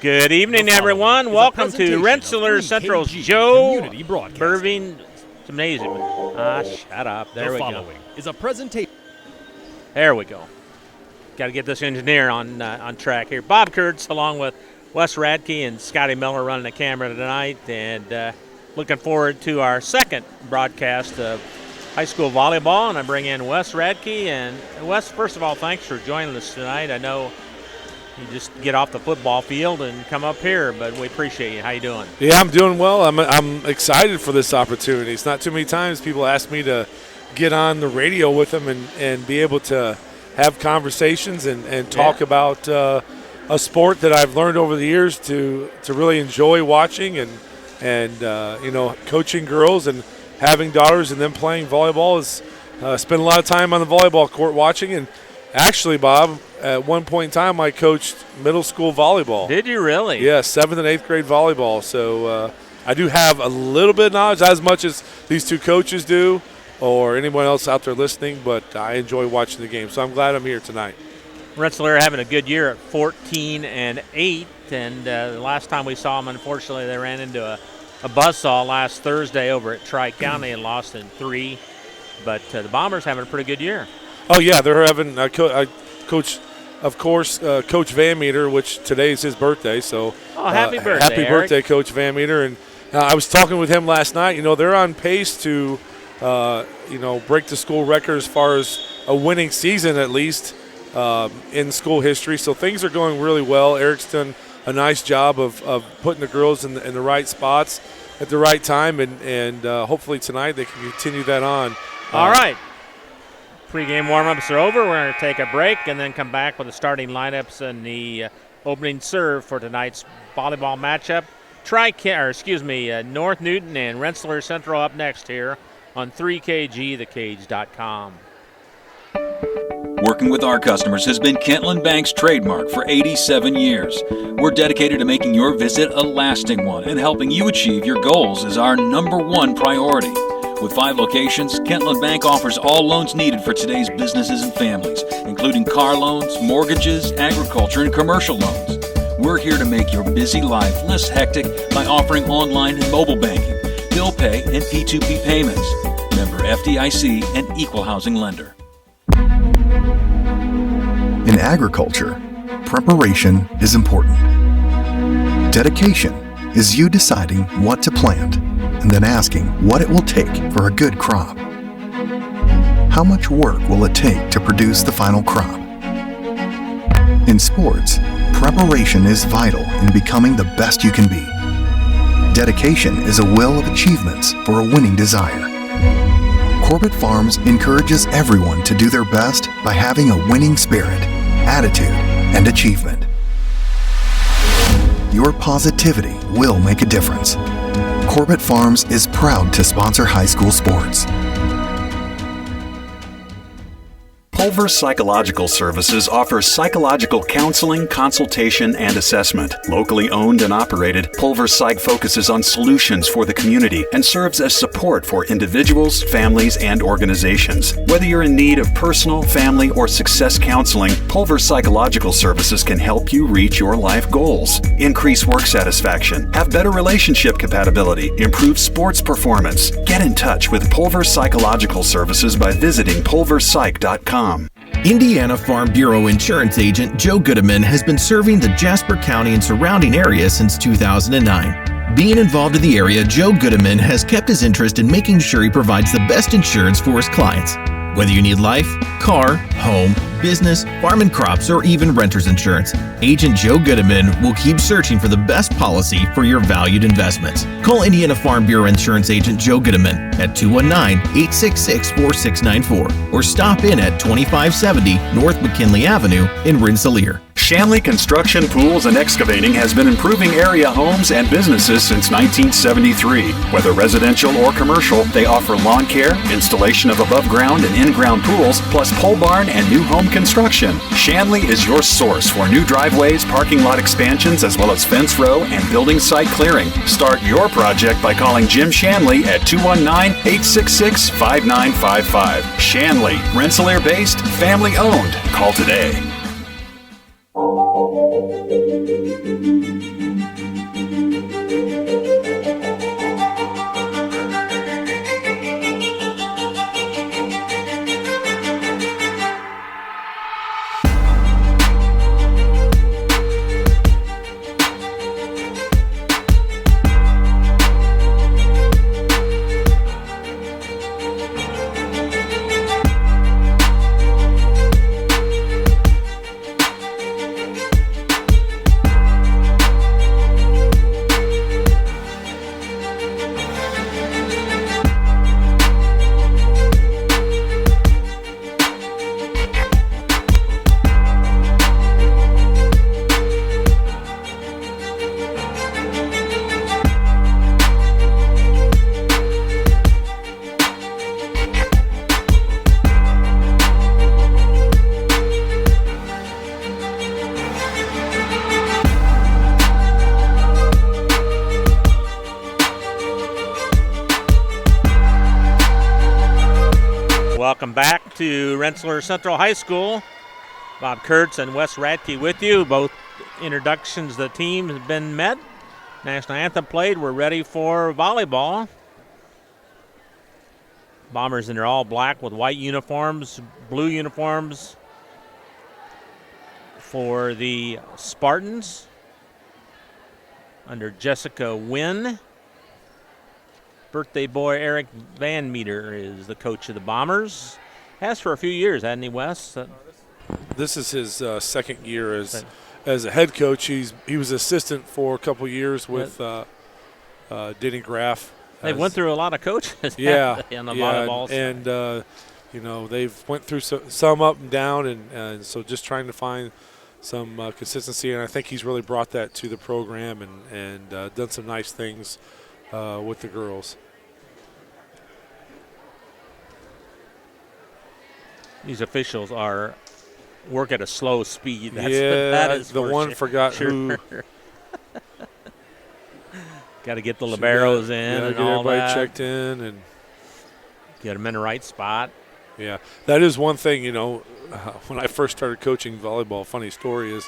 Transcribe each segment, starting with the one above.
Good evening, everyone. Welcome to Rensselaer Central's Joe Burving Gymnasium. Shut up. There we go. Is a presentation. There we go. Got to get this engineer on track here. Bob Kurtz along with Wes Radke and Scotty Miller running the camera tonight, and looking forward to our second broadcast of high school volleyball. And I bring in Wes Radke. And Wes, first of all, thanks for joining us tonight. I know you just get off the football field and come up here, but we appreciate you. How you doing? Yeah, I'm doing well. I'm excited for this opportunity. It's not too many times people ask me to get on the radio with them and be able to have conversations and talk about a sport that I've learned over the years to really enjoy watching and coaching girls and having daughters and them playing volleyball is spend a lot of time on the volleyball court watching. And actually, Bob, at one point in time, I coached middle school volleyball. Did you really? Yeah, 7th and 8th grade volleyball. So I do have a little bit of knowledge, not as much as these two coaches do or anyone else out there listening, but I enjoy watching the game. So I'm glad I'm here tonight. Rensselaer having a good year at 14-8, and the last time we saw them, unfortunately, they ran into a buzzsaw last Thursday over at Tri-County and lost in 3. But the Bombers having a pretty good year. Oh, yeah, they're having Coach Van Meter, which today is his birthday. So happy birthday, happy Eric. Birthday, Coach Van Meter. And I was talking with him last night. You know, they're on pace to, break the school record as far as a winning season at least in school history. So things are going really well. Eric's done a nice job of putting the girls in the right spots at the right time, and hopefully tonight they can continue that on. All right. Pre-game warm-ups are over. We're going to take a break and then come back with the starting lineups and the opening serve for tonight's volleyball matchup. North Newton and Rensselaer Central up next here on 3KGthecage.com. Working with our customers has been Kentland Bank's trademark for 87 years. We're dedicated to making your visit a lasting one, and helping you achieve your goals is our #1 priority. With 5 locations, Kentland Bank offers all loans needed for today's businesses and families, including car loans, mortgages, agriculture, and commercial loans. We're here to make your busy life less hectic by offering online and mobile banking, bill pay, and P2P payments. Member FDIC and equal housing lender. In agriculture, preparation is important. Dedication is you deciding what to plant and then asking what it will take for a good crop. How much work will it take to produce the final crop? In sports, preparation is vital in becoming the best you can be. Dedication is a will of achievements for a winning desire. Corbett Farms encourages everyone to do their best by having a winning spirit, attitude, and achievement. Your positivity will make a difference. Corbett Farms is proud to sponsor high school sports. Pulver Psychological Services offers psychological counseling, consultation, and assessment. Locally owned and operated, Pulver Psych focuses on solutions for the community and serves as support for individuals, families, and organizations. Whether you're in need of personal, family, or success counseling, Pulver Psychological Services can help you reach your life goals. Increase work satisfaction, have better relationship compatibility, improve sports performance. Get in touch with Pulver Psychological Services by visiting pulverpsych.com. Indiana Farm Bureau Insurance Agent Joe Goodman has been serving the Jasper County and surrounding area since 2009. Being involved in the area, Joe Goodman has kept his interest in making sure he provides the best insurance for his clients. Whether you need life, car, home, business, farm and crops, or even renter's insurance, Agent Joe Goodman will keep searching for the best policy for your valued investments. Call Indiana Farm Bureau Insurance Agent Joe Goodman at 219-866-4694 or stop in at 2570 North McKinley Avenue in Rensselaer. Shanley Construction, Pools, and Excavating has been improving area homes and businesses since 1973. Whether residential or commercial, they offer lawn care, installation of above-ground and in-ground pools, plus pole barn and new home construction. Shanley is your source for new driveways, parking lot expansions, as well as fence row and building site clearing. Start your project by calling Jim Shanley at 219-866-5955. Shanley, Rensselaer-based, family-owned. Call today. Welcome back to Rensselaer Central High School. Bob Kurtz and Wes Radke with you. Both introductions the team have been met. National anthem played. We're ready for volleyball. Bombers in their all black with white uniforms, blue uniforms for the Spartans under Jessica Wynn. Birthday boy Eric Van Meter is the coach of the Bombers. Has for a few years, hasn't he, Wes? This is his second year as a head coach. He was assistant for a couple years with Denny Graff. They went through a lot of coaches on the volleyball side. And they've went through some up and down, and so just trying to find some consistency. And I think he's really brought that to the program and done some nice things with the girls. These officials work at a slow speed. That is the one forgot who. Got to get the liberos in and get all everybody that. Checked in and get them in the right spot. Yeah, that is one thing. When I first started coaching volleyball, funny story is,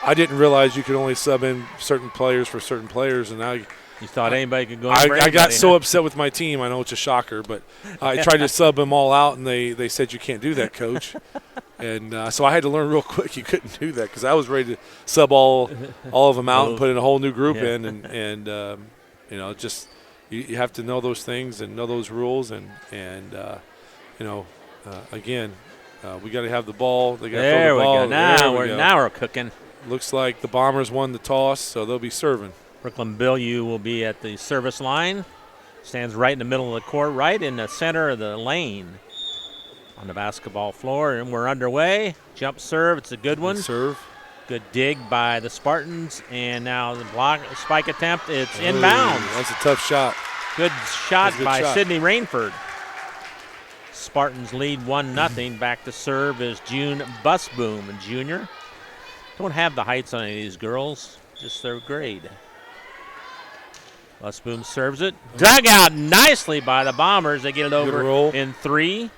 I didn't realize you could only sub in certain players for certain players, and now. You thought anybody could go in I got so upset with my team. I know it's a shocker, but I tried to sub them all out, and they said, you can't do that, coach. And so I had to learn real quick you couldn't do that because I was ready to sub all of them out and put in a whole new group in. And just you have to know those things and know those rules. Again, we got to have the ball. They got to throw the ball. Now we're cooking. Looks like the Bombers won the toss, so they'll be serving. Brooklyn Billieu will be at the service line. Stands right in the middle of the court, right in the center of the lane on the basketball floor. And we're underway. Jump serve. It's a good one. Good serve. Good dig by the Spartans. And now the spike attempt. It's inbounds. That's a tough shot. Good shot by Sydney Rainford. Spartans lead 1-0. Back to serve is June Busboom, junior. Don't have the heights on any of these girls, just their grade. Busboom serves it. Dug out nicely by the Bombers. They get it over in 3.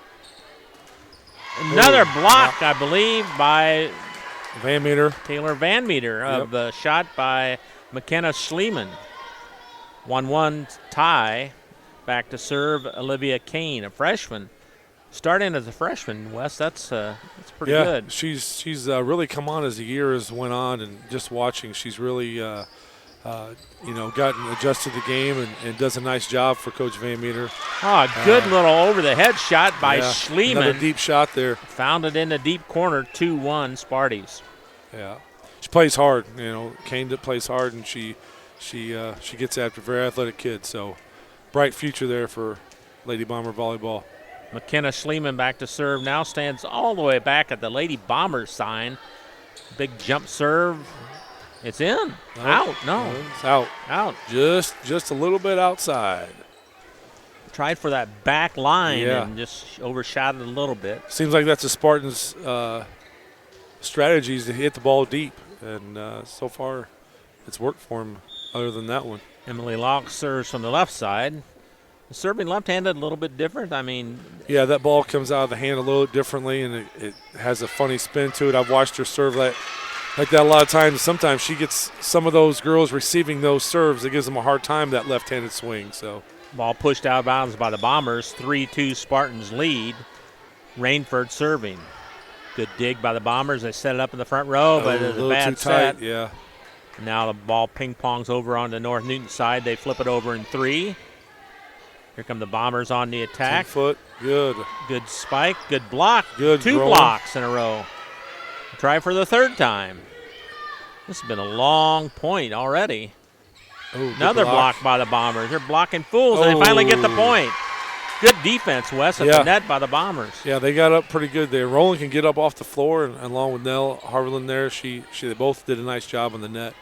Another block, I believe, by Van Meter. Taylor Van Meter of the shot by McKenna Schliemann. 1-1 tie. Back to serve Olivia Kane, a freshman. Starting as a freshman, Wes, that's pretty good. Yeah, she's really come on as the year has went on, and just watching, she's really gotten adjusted to the game and does a nice job for Coach Van Meter. Good little over-the-head shot by Schliemann. Another deep shot there. Found it in the deep corner, 2-1 Sparties. Yeah, she plays hard. Kane plays hard, and she gets after very athletic kids. So bright future there for Lady Bomber volleyball. McKenna Schliemann back to serve now, stands all the way back at the Lady Bombers sign. Big jump serve. It's in. Out. No. It's out. Out. Just a little bit outside. Tried for that back line and just overshot it a little bit. Seems like that's the Spartans' strategies to hit the ball deep, and so far it's worked for them other than that one. Emily Locke serves from the left side. Serving left-handed a little bit different. Yeah, that ball comes out of the hand a little differently, and it has a funny spin to it. I've watched her serve like that a lot of times. Sometimes she gets some of those girls receiving those serves. It gives them a hard time, that left-handed swing. So ball pushed out of bounds by the Bombers. 3-2 Spartans lead. Rainford serving. Good dig by the Bombers. They set it up in the front row, but it's a bad set. Yeah. Now the ball ping-pongs over on the North Newton side. They flip it over in 3. Here come the Bombers on the attack. 10-foot, good. Good spike, good block. Good 2 blocks in a row. Try for the third time. This has been a long point already. Another block by the Bombers. They're blocking fools, and they finally get the point. Good defense, Wes, at the net by the Bombers. Yeah, they got up pretty good there. Roland can get up off the floor, and along with Nell Harlan there, they both did a nice job on the net.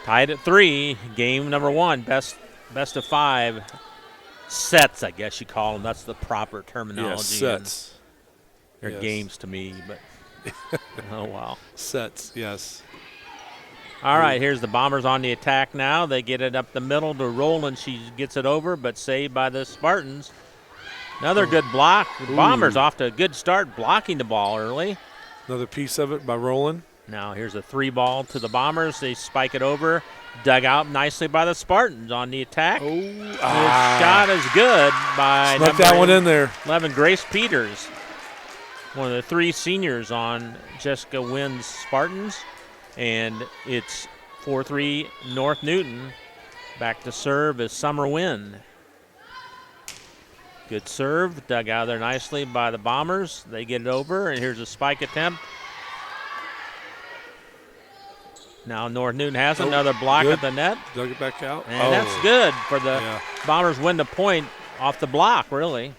Tied at 3, game number 1, best of 5 sets, I guess you call them. That's the proper terminology. Yeah, sets. They're games to me, but oh, wow. Sets, yes. All right, here's the Bombers on the attack now. They get it up the middle to Roland. She gets it over, but saved by the Spartans. Another good block. The Bombers off to a good start blocking the ball early. Another piece of it by Roland. Now here's a 3-ball to the Bombers. They spike it over. Dug out nicely by the Spartans on the attack. The shot is good by Snuck that one in there. 11, Grace Peters. One of the 3 seniors on Jessica Wynn's Spartans. And it's 4-3 North Newton. Back to serve is Summer Wynn. Good serve. Dug out there nicely by the Bombers. They get it over, and here's a spike attempt. Now North Newton has another block at the net. Dug it back out. And that's good for the Bombers win the point off the block, really.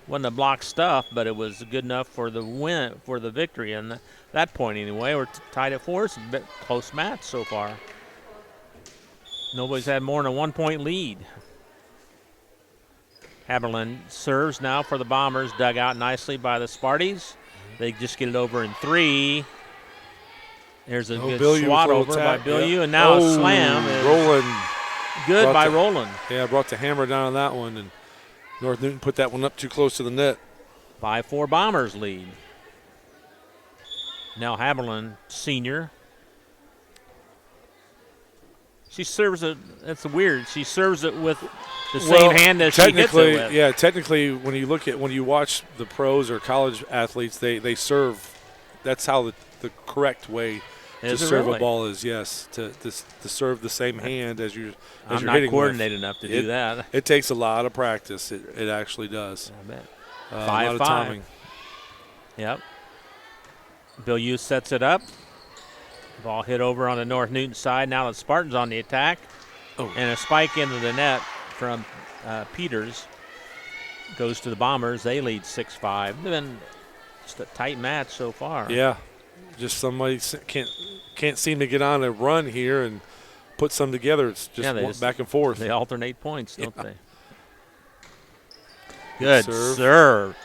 Wasn't a block stuff, but it was good enough for the win, for the victory. And that point anyway, we're tied at 4. It's a bit close match so far. Nobody's had more than a 1-point lead. Haberlin serves now for the Bombers, dug out nicely by the Sparties. They just get it over in 3. There's a good swat over by Bilyeu, and now a slam. Roland. Good by Roland. Yeah, brought the hammer down on that one, and North Newton put that one up too close to the net. 5-4 Bombers lead. Now Haberlin, senior. She serves it. That's weird. She serves it with the same hand as she hits it with. Yeah, technically, when you watch the pros or college athletes, they serve. That's how the correct way to serve a ball is. Yes, to serve the same hand as you're I'm not hitting coordinated with. enough to do that. It takes a lot of practice. It actually does. I bet. A lot of timing. Yep. Bilyeu sets it up. Ball hit over on the North Newton side. Now the Spartans on the attack. And a spike into the net from Peters. Goes to the Bombers. They lead 6-5. It's been just a tight match so far. Yeah. Just somebody can't seem to get on a run here and put some together. It's just back and forth. They alternate points, don't they? Good serve.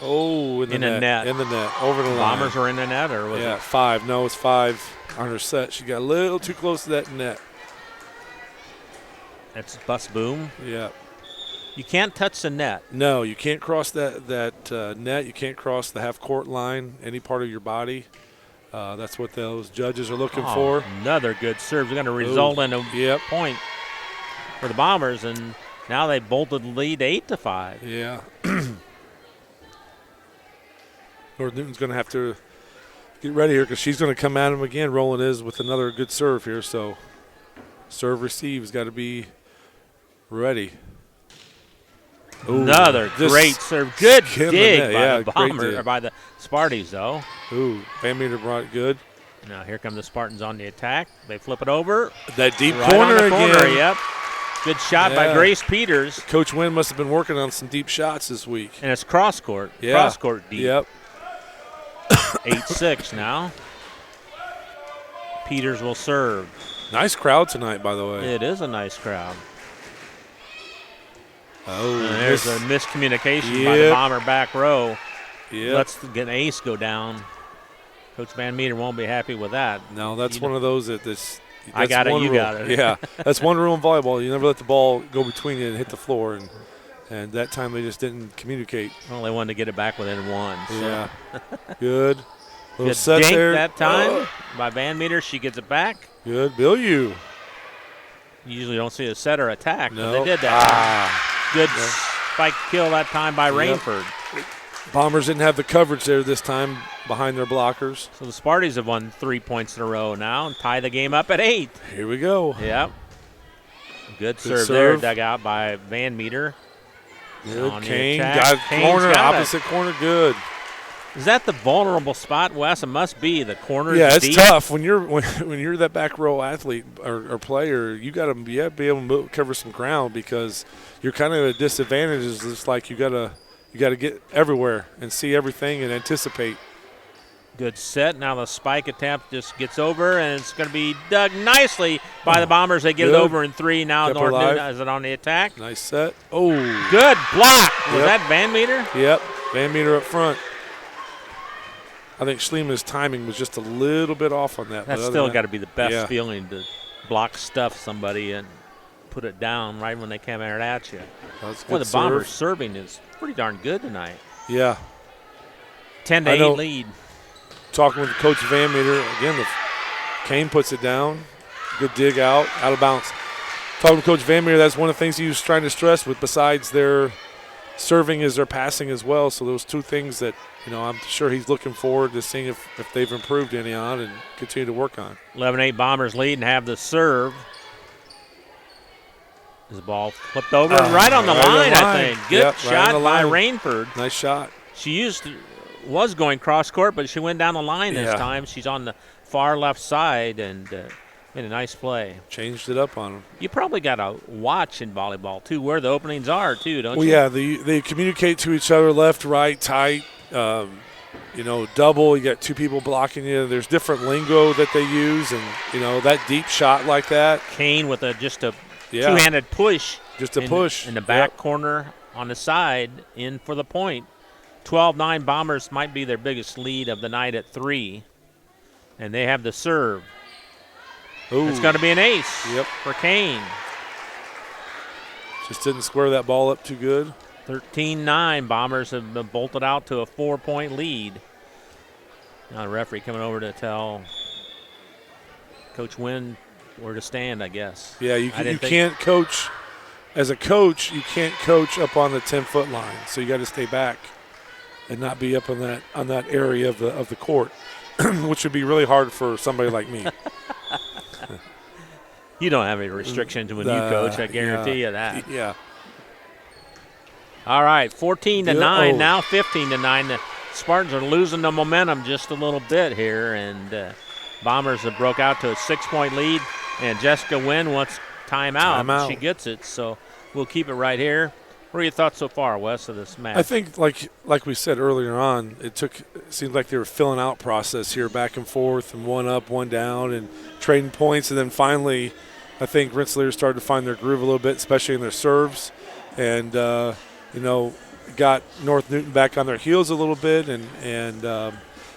Oh, in the net. In the net. Over the line. Bombers are in the net, or was it? 5. No, it's 5 on her set. She got a little too close to that net. That's bus boom. Yeah. You can't touch the net. No, you can't cross that net. You can't cross the half-court line, any part of your body. That's what those judges are looking for. Another good serve. They're going to result in a point for the Bombers, and now they bolted the lead 8-5. Yeah. North Newton's going to have to get ready here because she's going to come at him again. Roland is with another good serve here, so serve receive has got to be ready. Ooh, another great serve. Good dig by the Bombers, or by the Sparties, though. Ooh, Van Meter brought it good. Now here come the Spartans on the attack. They flip it over. That deep right corner on the again. Corner, yep. Good shot by Grace Peters. Coach Wynn must have been working on some deep shots this week. And it's cross court. Yeah. Cross court deep. Yep. 8-6 now. Peters will serve. Nice crowd tonight, by the way. It is a nice crowd. Oh, and there's a miscommunication by the Bomber back row. Yeah. Let's get an ace go down. Coach Van Meter won't be happy with that. No, that's one of those that's I got it, you got it. Yeah, that's one rule in volleyball. You never let the ball go between you and hit the floor, and that time they just didn't communicate. Well, they wanted to get it back within 1. So. Yeah, good. Little Good set dink there. That time by Van Meter. She gets it back. Good, Bilyeu. You usually don't see a set or attack, no. but they did that. Good spike kill that time by Rainford. Bombers didn't have the coverage there this time behind their blockers. So the Sparties have won 3 points in a row now and tie the game up at 8. Here we go. Yep. Good serve there, dug out by Van Meter. Good. Kane got corner, opposite corner, good. Is that the vulnerable spot, Wes? It must be the corner. Yeah, it's deep. tough when you're that back row athlete or player. You got to be able to cover some ground because you're kind of at a disadvantage. It's like you got to get everywhere and see everything and anticipate. Good set. Now the spike attempt just gets over, and it's going to be dug nicely by the Bombers. They get it over in 3. Now North Newton has it on the attack. Nice set. Oh. Good block. Was that Van Meter? Yep. Van Meter up front. I think Schlieman's timing was just a little bit off on that. That's still got to be the best feeling to block stuff somebody and put it down right when they came at you. That's Well, good the Bombers serve. serving is pretty darn good tonight. Yeah. 10-8 lead. Talking with Coach Van Meter, again, Kane puts it down. Good dig out of bounds. Talking to Coach Van Meter, that's one of the things he was trying to stress with, besides their serving, is their passing as well. So those two things that, I'm sure he's looking forward to seeing if they've improved any on and continue to work on. 11-8 Bombers lead and have the serve. The ball flipped over right on the line, I think. Good shot by Rainford. Nice shot. She was going cross court, but she went down the line this time. She's on the far left side and made a nice play. Changed it up on them. You probably got to watch in volleyball, too, where the openings are, too, don't you? Well, yeah, they communicate to each other, left, right, tight, double. You got two people blocking you. There's different lingo that they use, and, that deep shot like that. Kane with just a two-handed push. Just a push. In the back corner on the side, in for the point. 12-9 Bombers might be their biggest lead of the night at 3. And they have the serve. Ooh. It's going to be an ace for Kane. Just didn't square that ball up too good. 13-9. Bombers have been bolted out to a 4-point lead. Now the referee coming over to tell Coach Wynn where to stand, I guess. Yeah, you can't coach. As a coach, you can't coach up on the 10-foot line. So you got to stay back and not be up on that area of the court, which would be really hard for somebody like me. You don't have any restrictions when you coach, I guarantee you that. Yeah. All right, 14-9, now 15-9. The Spartans are losing the momentum just a little bit here, and Bombers have broke out to a 6-point lead, and Jessica Wynn wants timeout. She gets it, so we'll keep it right here. What are your thoughts so far, Wes, of this match? I think, like we said earlier on, it seemed like they were filling out process here, back and forth, and one up, one down, and trading points. And then finally, I think Rensselaer started to find their groove a little bit, especially in their serves, and got North Newton back on their heels a little bit, and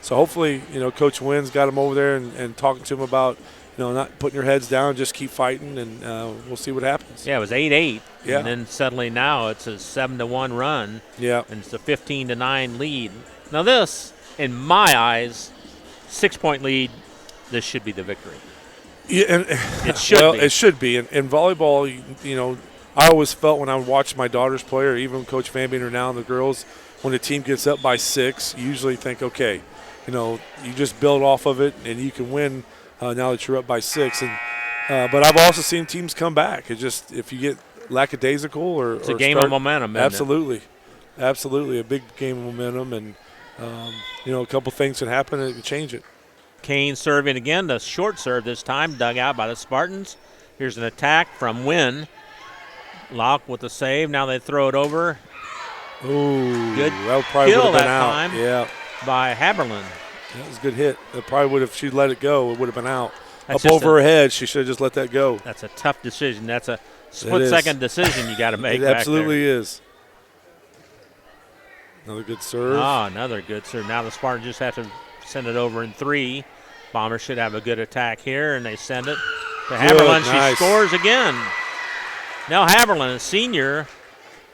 so hopefully, Coach Wynn's got them over there and talking to them about, not putting your heads down, just keep fighting, and we'll see what happens. Yeah, it was 8-8. Yeah. And then suddenly now it's a 7-1 run. Yeah. And it's a 15-9 lead. Now this, in my eyes, 6-point lead, this should be the victory. Yeah, and it should be. It should be. And in volleyball, I always felt when I would watch my daughters play, or even Coach Van Beaner now and the girls, when the team gets up by 6, you usually think, okay, you just build off of it and you can win now that you're up by 6. And but I've also seen teams come back. It just, if you get lackadaisical it's a game of momentum, isn't absolutely. It? Absolutely. A big game of momentum, and a couple things can happen and it can change it. Kane serving again, the short serve this time, dug out by the Spartans. Here's an attack from Wynn. Locke with the save. Now they throw it over. Ooh, good that probably kill would have been that out. Time yeah, by Haberlin. That was a good hit. It probably would have. If she'd let it go, it would have been out. That's up over her head. She should have just let that go. That's a tough decision. That's a split-second decision you got to make. It absolutely is. Another good serve. Another good serve. Now the Spartans just have to send it over in 3. Bombers should have a good attack here, and they send it to Haberlin. Nice. She scores again. Now Haberlin, a senior,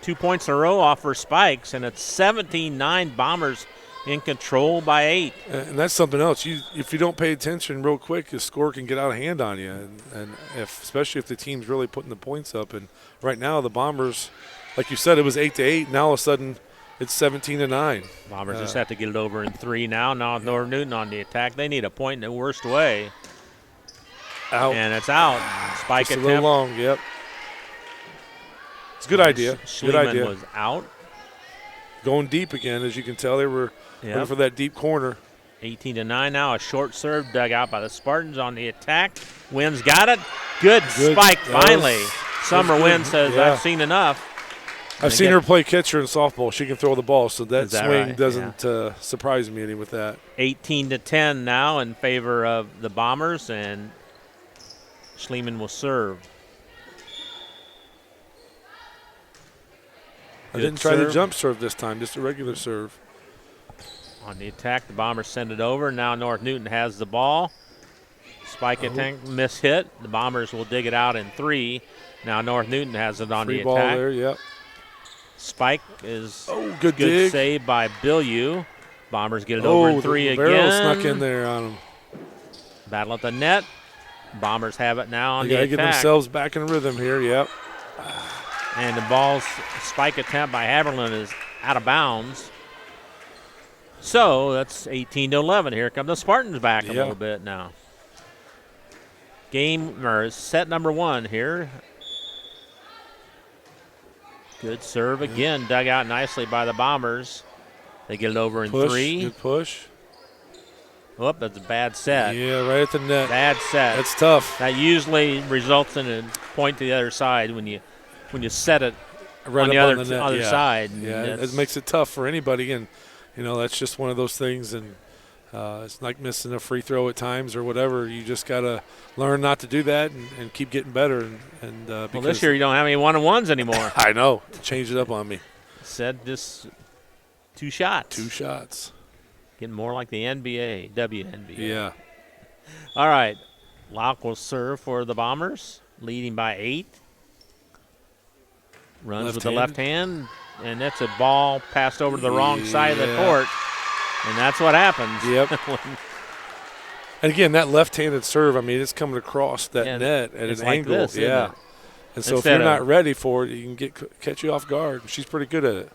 2 points in a row off her spikes, and it's 17-9 Bombers in control by 8. And that's something else. If you don't pay attention real quick, the score can get out of hand on you, and especially if the team's really putting the points up. And right now the Bombers, like you said, it was 8-8. Now all of a sudden it's 17-9. Bombers just have to get it over in 3 now. Now North Newton on the attack. They need a point in the worst way. Out. And it's out. Spike just attempt. A little long, yep. It's a good idea. Good idea. Was out. Going deep again, as you can tell. They were looking for that deep corner. 18-9 now. A short serve dug out by the Spartans on the attack. Wynn's got it. Good spike finally. Summer Wynn says, I've seen enough. I've seen her play catcher in softball. She can throw the ball, so that swing right? doesn't surprise me any with that. 18-10 now in favor of the Bombers, and Schliemann will serve. I didn't try the jump serve this time, just a regular serve. On the attack, the Bombers send it over. Now North Newton has the ball. Spike attempt, miss hit. The Bombers will dig it out in 3. Now North Newton has it on Free the ball attack. there, yep. Spike is good dig. save by Bilyeu. Bombers get it over in 3 the again. barrel snuck in there on them. Battle at the net. Bombers have it now on the They attack. got to get themselves back in rhythm here, yep. And the ball's spike attempt by Haberlin is out of bounds. So that's 18-11. Here come the Spartans back a little bit now. Set number 1 here. Good serve again, dug out nicely by the Bombers. They get it over in 3. Good push. Whoop, that's a bad set. Yeah, right at the net. Bad set. That's tough. That usually results in a point to the other side when you set it right on the up other, on the net. other side. Yeah, it makes it tough for anybody, and that's just one of those things. And it's like missing a free throw at times or whatever. You just got to learn not to do that and keep getting better. Well, this year you don't have any one-on-ones anymore. I know. Change it up on me. Said just 2 shots. 2 shots. Getting more like the NBA, WNBA. Yeah. All right. Locke will serve for the Bombers, leading by 8. Runs with the left hand, and that's a ball passed over to the wrong side of the court. And that's what happens. Yep. And again, that left-handed serve, it's coming across that net at an angle. This, yeah. And so if you're not ready for it, you can catch you off guard. She's pretty good at it.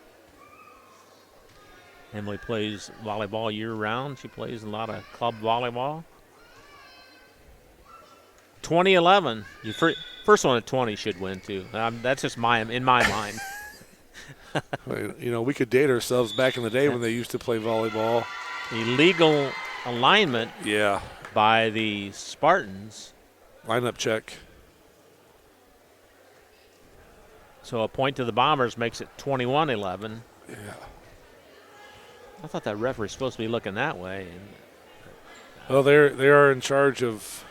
Emily plays volleyball year-round. She plays a lot of club volleyball. 2011. First one at 20 should win, too. That's just in my mind. We could date ourselves back in the day when they used to play volleyball. Illegal alignment by the Spartans. Lineup check. So a point to the Bombers makes it 21-11. Yeah. I thought that referee's supposed to be looking that way. Well, they are in charge of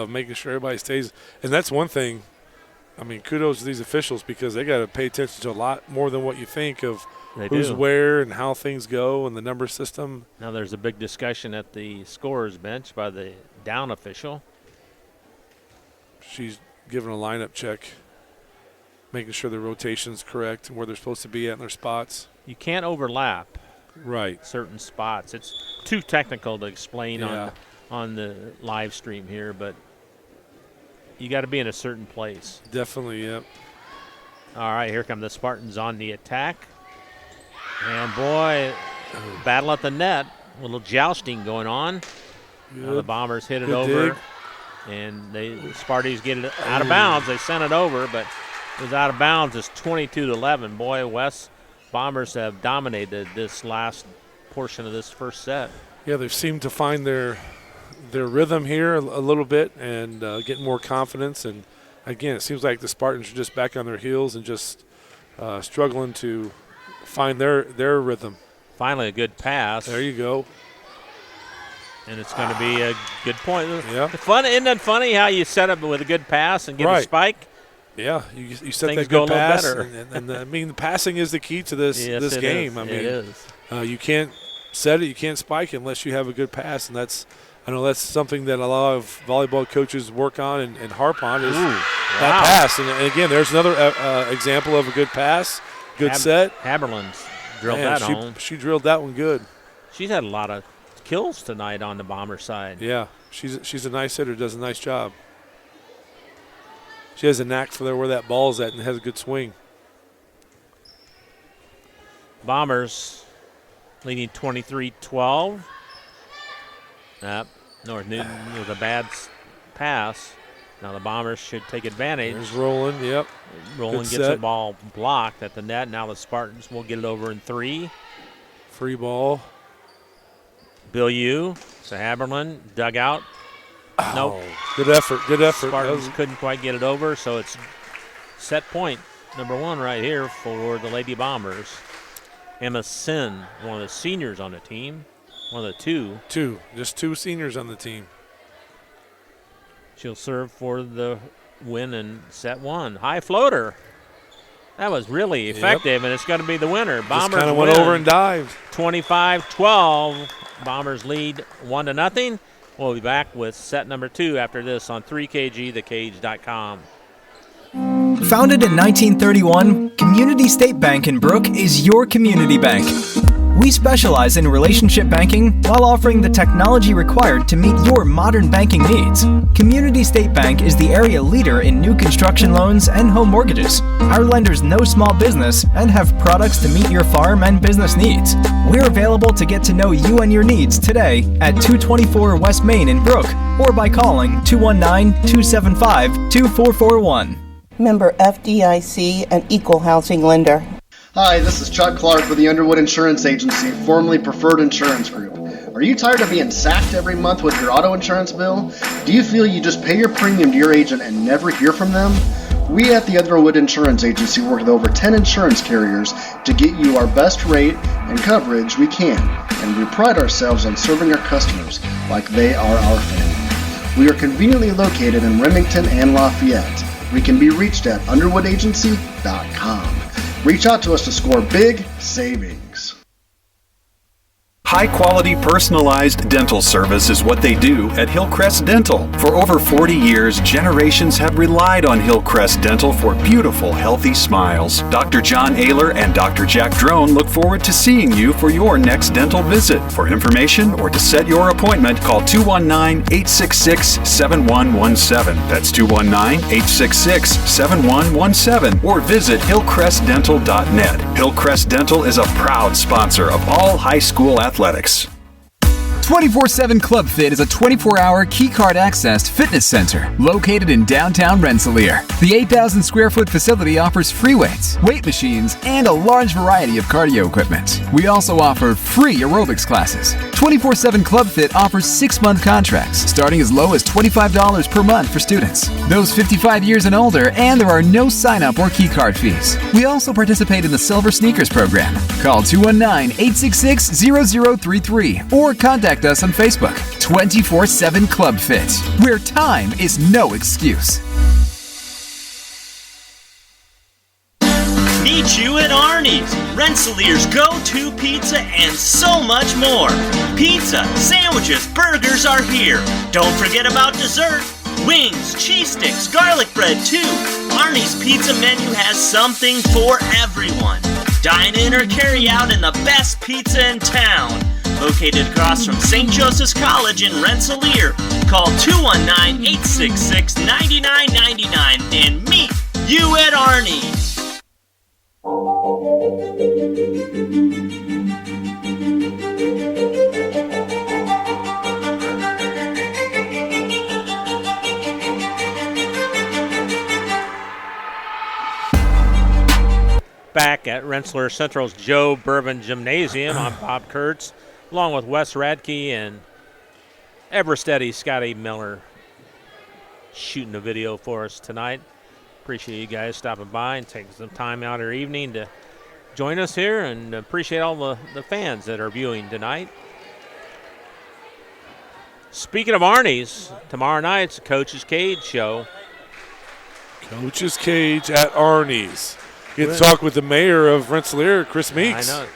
making sure everybody stays. And that's one thing. Kudos to these officials because they got to pay attention to a lot more than what you think of who's where and how things go and the number system. Now there's a big discussion at the scorer's bench by the down official. She's giving a lineup check, making sure the rotation's correct and where they're supposed to be at in their spots. You can't overlap certain spots. It's too technical to explain on the live stream here, but you got to be in a certain place. Definitely, yep. All right, here come the Spartans on the attack. And, boy, battle at the net. A little jousting going on. Now the Bombers hit it over. Dig. And the Sparties get it out of bounds. They sent it over, but it was out of bounds. It's 22-11. Boy, West Bombers have dominated this last portion of this first set. Yeah, they've seemed to find their rhythm here a little bit and getting more confidence. And, again, it seems like the Spartans are just back on their heels and just struggling to find their rhythm. Finally a good pass. There you go. And it's going to be a good point. Yeah. Isn't that funny how you set up with a good pass and get a spike? Yeah, you set Things that good go a pass. little And the passing is the key to this game. It is. You can't set it, you can't spike it unless you have a good pass. And I know that's something that a lot of volleyball coaches work on and harp on is that pass. And again, there's another example of a good pass, good set. Haberlin's drilled that home. She drilled that one good. She's had a lot of kills tonight on the Bomber side. Yeah, she's a nice hitter, does a nice job. She has a knack for where that ball's at and has a good swing. Bombers leading 23-12. North Newton with a bad pass. Now the Bombers should take advantage. There's Roland, yep. Roland gets the ball blocked at the net. Now the Spartans will get it over in 3. Free ball. Bilyeu, so Haberlin, dug out. Nope. Good effort. Spartans couldn't quite get it over, so it's set point number 1 right here for the Lady Bombers. Emma Sin, one of the seniors on the team, one of the two. Just 2 seniors on the team. She'll serve for the win in set 1. High floater. That was really effective, and it's going to be the winner. Bombers kind of went over and dived. 25-12. Bombers lead 1-0. We'll be back with set number 2 after this on 3kgthecage.com. Founded in 1931, Community State Bank in Brook is your community bank. We specialize in relationship banking while offering the technology required to meet your modern banking needs. Community State Bank is the area leader in new construction loans and home mortgages. Our lenders know small business and have products to meet your farm and business needs. We're available to get to know you and your needs today at 224 West Main in Brook or by calling 219-275-2441. Member FDIC, an equal housing lender. Hi, this is Chuck Clark with the Underwood Insurance Agency, formerly Preferred Insurance Group. Are you tired of being sacked every month with your auto insurance bill? Do you feel you just pay your premium to your agent and never hear from them? We at the Underwood Insurance Agency work with over 10 insurance carriers to get you our best rate and coverage we can, and we pride ourselves on serving our customers like they are our family. We are conveniently located in Remington and Lafayette. We can be reached at underwoodagency.com. Reach out to us to score big savings. High-quality, personalized dental service is what they do at Hillcrest Dental. For over 40 years, generations have relied on Hillcrest Dental for beautiful, healthy smiles. Dr. John Ayler and Dr. Jack Drone look forward to seeing you for your next dental visit. For information or to set your appointment, call 219-866-7117. That's 219-866-7117. Or visit hillcrestdental.net. Hillcrest Dental is a proud sponsor of all high school athletics. 24/7 Club Fit is a 24-hour keycard accessed fitness center located in downtown Rensselaer. The 8,000 square foot facility offers free weights, weight machines, and a large variety of cardio equipment. We also offer free aerobics classes. 24/7 Club Fit offers 6-month contracts starting as low as $25 per month for students, those 55 years and older, and there are no sign-up or keycard fees. We also participate in the Silver Sneakers program. Call 219-866-0033 or contact us on Facebook. 24/7 Club Fit, where time is no excuse. Meet you at Arnie's, Rensselaer's go-to pizza and so much more. Pizza, sandwiches, burgers are here. Don't forget about dessert. Wings, cheese sticks, garlic bread too. Arnie's pizza menu has something for everyone. Dine in or carry out in the best pizza in town. Located across from St. Joseph's College in Rensselaer. Call 219-866-9999 and meet you at Arnie's. Back at Rensselaer Central's Joe Bourbon Gymnasium, I'm Bob Kurtz, along with Wes Radke and ever steady Scotty Miller shooting a video for us tonight. Appreciate you guys stopping by and taking some time out of your evening to join us here, and appreciate all the fans that are viewing tonight. Speaking of Arnie's, tomorrow night's Coach's Cage show. Coach's Cage at Arnie's. Get to talk with the mayor of Rensselaer, Chris Meeks. I know.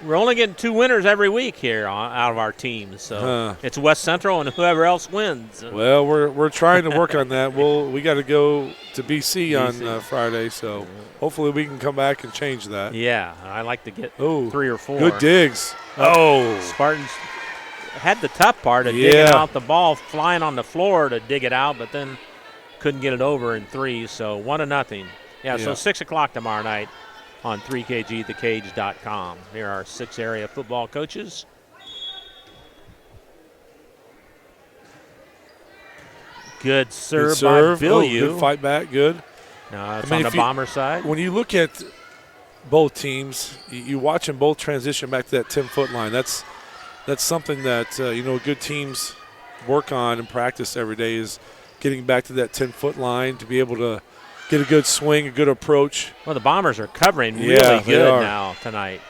We're only getting 2 winners every week here out of our team, so it's West Central and whoever else wins. Well, we're trying to work on that. We got to go to BC on Friday, so hopefully we can come back and change that. Yeah, I like to get 3 or 4. Good digs. Spartans had the tough part of digging out the ball, flying on the floor to dig it out, but then couldn't get it over in 3, so 1-0. So 6 o'clock tomorrow night on 3kgthecage.com. Here are 6 area football coaches. Good serve by Billiou. Good fight back, good. No, it's on the Bomber side. When you look at both teams, you watch them both transition back to that 10-foot line. That's something that good teams work on and practice every day, is getting back to that 10-foot line to be able to get a good swing, a good approach. Well, the Bombers are covering really good now tonight.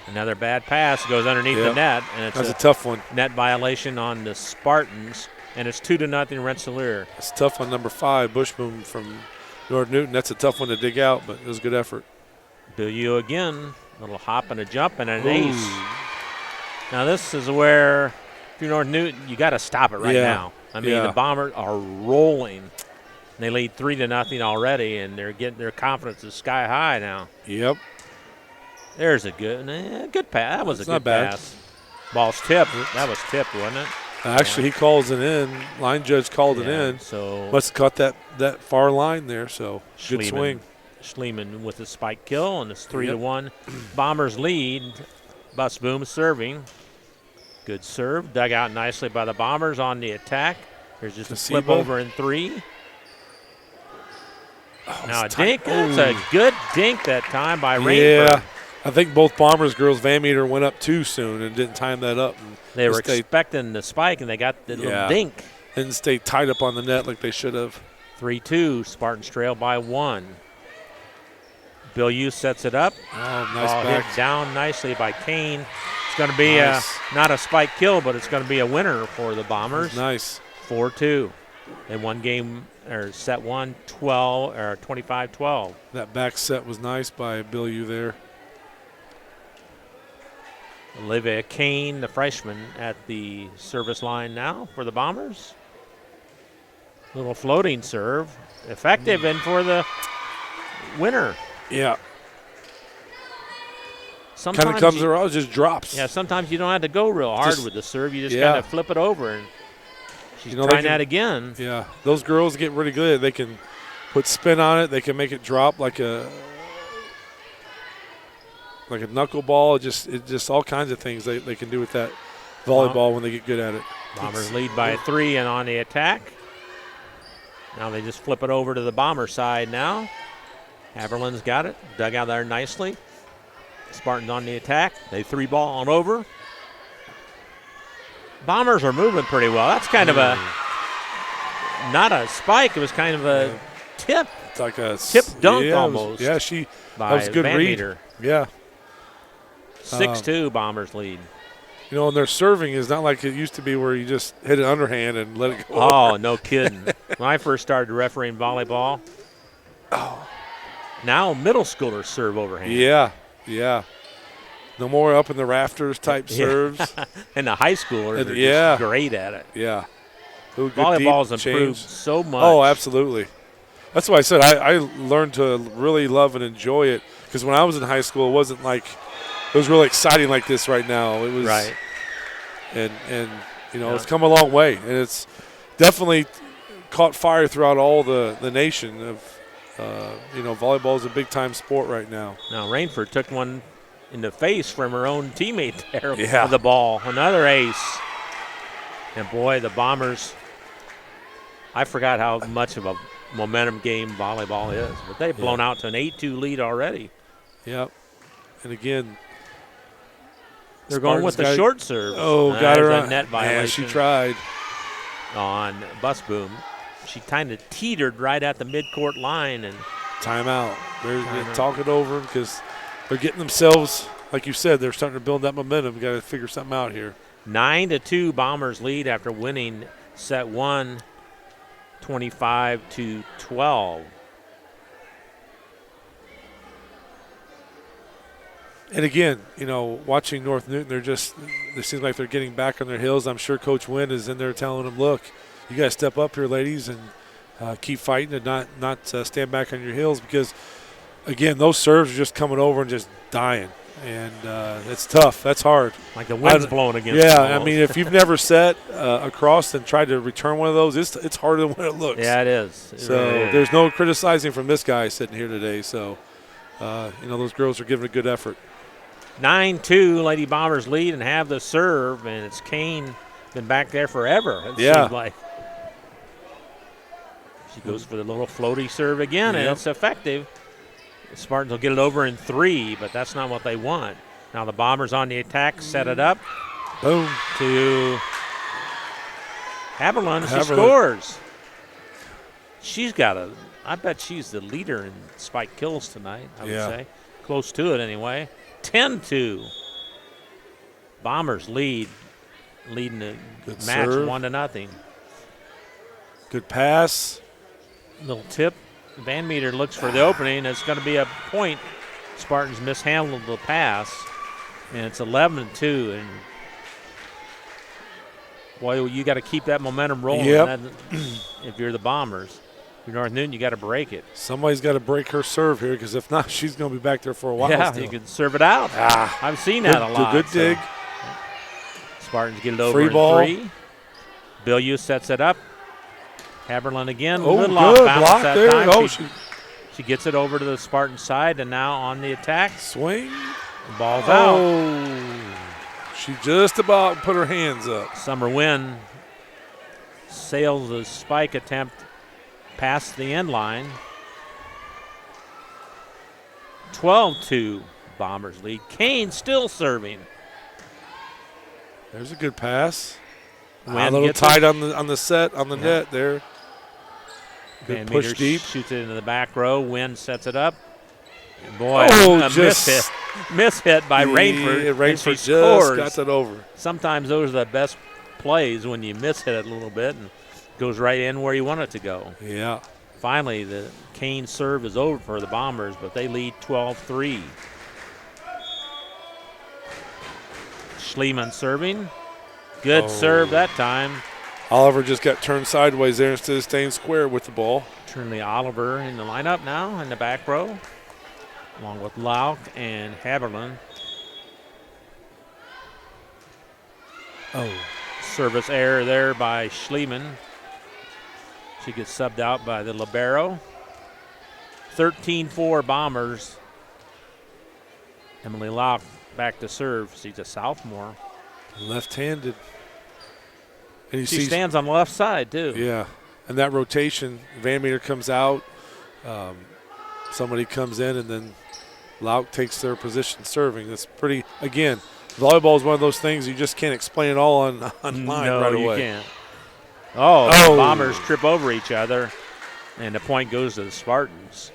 Another bad pass goes underneath the net, and it's a tough one. Net violation on the Spartans, and it's 2-0 Rensselaer. It's tough on number 5, Bushboom from North Newton. That's a tough one to dig out, but it was a good effort. Billiou again, a little hop and a jump and an ace. Now this is where if you're North Newton, you got to stop it right now. I mean, the Bombers are rolling. They lead 3-0 already, and they're getting their confidence is sky high now. Yep. There's a good pass. That was a good pass. Ball's tipped. That was tipped, wasn't it? Actually, he calls it in. Line judge called it in. So must have caught that far line there. So good swing. Schliemann with the spike kill, and it's 3-1. Bombers lead. Bus Boom serving. Good serve. Dug out nicely by the Bombers on the attack. There's just a flip over in 3. Now a dink. That's a good dink that time by Rainford. Yeah. I think both Bombers girls, Van Meter went up too soon and didn't time that up. And they were expecting the spike, and they got the little dink. Didn't stay tied up on the net like they should have. 3-2. Spartans trail by 1. Bill Hughes sets it up. Oh, nice ball back. Hit down nicely by Kane. It's going to be not a spike kill, but it's going to be a winner for the Bombers. Nice. 4-2. They won set 1 25-12. That back set was nice by Bill Hughes there. Olivia Kane, the freshman, at the service line now for the Bombers. Little floating serve. Effective and for the winner. Yeah. Kind of comes around, just drops. Yeah, sometimes you don't have to go real hard with the serve. You just kind of flip it over. And she's trying that again. Yeah, those girls get really good. They can put spin on it. They can make it drop like a knuckleball. It just all kinds of things they can do with that volleyball when they get good at it. Bombers lead by 3 and on the attack. Now they just flip it over to the Bomber side now. Haberlin's got it. Dug out there nicely. Spartans on the attack. They 3-ball on over. Bombers are moving pretty well. That's kind of not a spike. It was kind of a tip. It's like a tip dunk almost. That was a good read. Meter. Yeah. 6-2 Bombers lead. And their serving is not like it used to be where you just hit an underhand and let it go. Oh, no kidding. When I first started refereeing volleyball, now middle schoolers serve overhand. Yeah. No more up in the rafters type serves. And the high schoolers are just great at it. Yeah. Volleyball's improved so much. Oh, absolutely. That's why I said I learned to really love and enjoy it, because when I was in high school, it wasn't like – it was really exciting like this right now. It was right. And it's come a long way. And it's definitely caught fire throughout all the nation of volleyball is a big-time sport right now. Now, Rainford took one in the face from her own teammate there with the ball. Another ace. And, boy, the Bombers, I forgot how much of a momentum game volleyball is. But they've blown out to an 8-2 lead already. Yep. And, again, they're going with the short serve. Oh, got her on net violation. Yeah, she tried. On Bus Boom. She kind of teetered right at the midcourt line. And timeout. They're talking over because they're getting themselves, like you said, they're starting to build that momentum. We've got to figure something out here. 9-2 Bombers lead after winning set 1, 25-12. And again, watching North Newton, it seems like they're getting back on their heels. I'm sure Coach Wynn is in there telling them, look, you got to step up here, ladies, and keep fighting and not stand back on your heels, because, again, those serves are just coming over and just dying. And it's tough. That's hard. Like the wind's blowing against them. Yeah, I mean, if you've never set across and tried to return one of those, it's harder than what it looks. Yeah, it is. There's no criticizing from this guy sitting here today. So, those girls are giving a good effort. 9-2, Lady Bombers lead and have the serve, and it's Kane, been back there forever. It seems like. She goes for the little floaty serve again, and it's effective. The Spartans will get it over in 3, but that's not what they want. Now the Bombers on the attack, set it up. Boom. To Haberlin. She scores. She's got I bet she's the leader in spike kills tonight, I would say. Close to it anyway. 10-2. Bombers leading the match serve. 1-0. Good pass. Little tip. Van Meter looks for the opening. It's going to be a point. Spartans mishandled the pass, and it's 11-2. And Boy, you got to keep that momentum rolling. Yep. If you're the Bombers. If you're North Newton, you got to break it. Somebody's got to break her serve here, because if not, she's going to be back there for a while. Yeah, still. you can serve it out. I've seen that a lot. Good dig. So Spartans get it over Free in ball. 3. Billieu sets it up. Haberlin again. Oh, little good off balance block that there. time. Oh, she gets it over to the Spartan side, and now on the attack. Swing. The ball's out. Oh, she just about put her hands up. Summer Wynn sails the spike attempt past the end line. 12-2 Bombers lead. Kane still serving. There's a good pass. Wynn A little gets tight it. on the set on the net there. Good Van push Meter deep. Shoots it into the back row. Wynn sets it up. And boy, a miss hit by Rainford. Rainford and she just scores. got that over. Sometimes those are the best plays when you miss hit it a little bit and goes right in where you want it to go. Yeah. Finally, the Kane serve is over for the Bombers, but they lead 12-3. Schliemann serving. Good serve that time. Oliver just got turned sideways there instead of staying square with the ball. Turn Oliver in the lineup now in the back row, along with Lauk and Haberlin. Service error there by Schliemann. She gets subbed out by the libero. 13-4 Bombers. Emily Lauk back to serve. She's a sophomore. Left-handed. And She stands on the left side, too. Yeah. And that rotation, Van Meter comes out, somebody comes in, and then Lauk takes their position serving. That's pretty, again, volleyball is one of those things you just can't explain it all online right away. No, you can't. The Bombers trip over each other, and the point goes to the Spartans.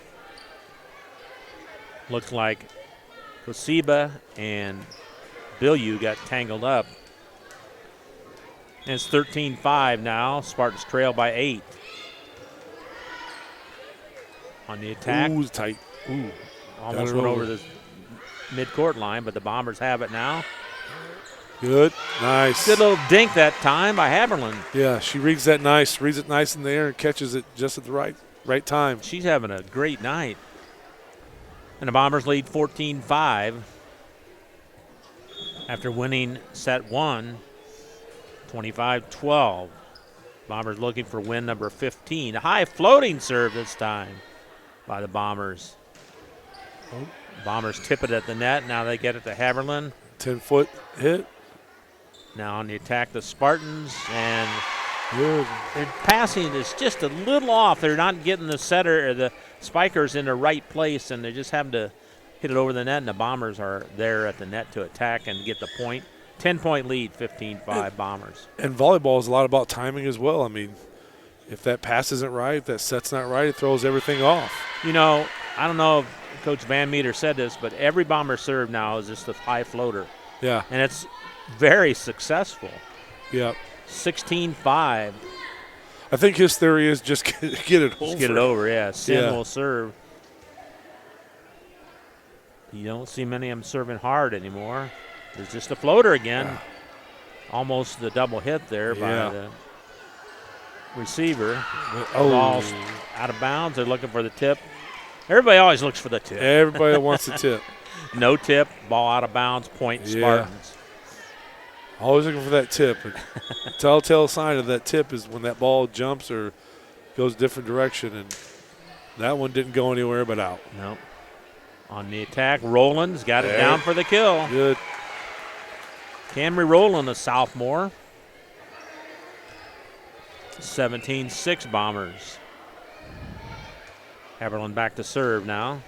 Looks like Kosiba and Billieu got tangled up. And it's 13-5 now. Spartans trail by 8. On the attack. Ooh, tight. Almost went over the mid-court line, but the Bombers have it now. Good. Nice. Good little dink that time by Haberlin. Yeah, she reads it nice in the air and catches it just at the right time. She's having a great night. And the Bombers lead 14-5 after winning set 1, 25-12. Bombers looking for win number 15. A high floating serve this time by the Bombers. Bombers tip it at the net. Now they get it to Haberlin. 10-foot hit. Now on the attack, the Spartans, and their passing is just a little off. They're not getting the setter or the spikers in the right place, and they're just having to hit it over the net, and the Bombers are there at the net to attack and get the point. 10-point lead, 15-5 Bombers. And volleyball is a lot about timing as well. I mean, if that pass isn't right, if that set's not right, it throws everything off. You know, I don't know if Coach Van Meter said this, but every Bomber serve now is just a high floater. Yeah. And it's very successful. Yep. 16-5. I think his theory is just get it over. Just get it over, yeah. Sin will serve. You don't see many of them serving hard anymore. There's just a floater again. Yeah. Almost the double hit there by the receiver. Oh. Ball's out of bounds. They're looking for the tip. Everybody always looks for the tip. Everybody wants the tip. No tip. Ball out of bounds. Point Spartans. Always looking for that tip. Telltale sign of that tip is when that ball jumps or goes a different direction, and that one didn't go anywhere but out. Nope. On the attack, Rowland's got it down for the kill. Good. Camry Rowland, a sophomore. 17-6 Bombers. Haberlin back to serve now.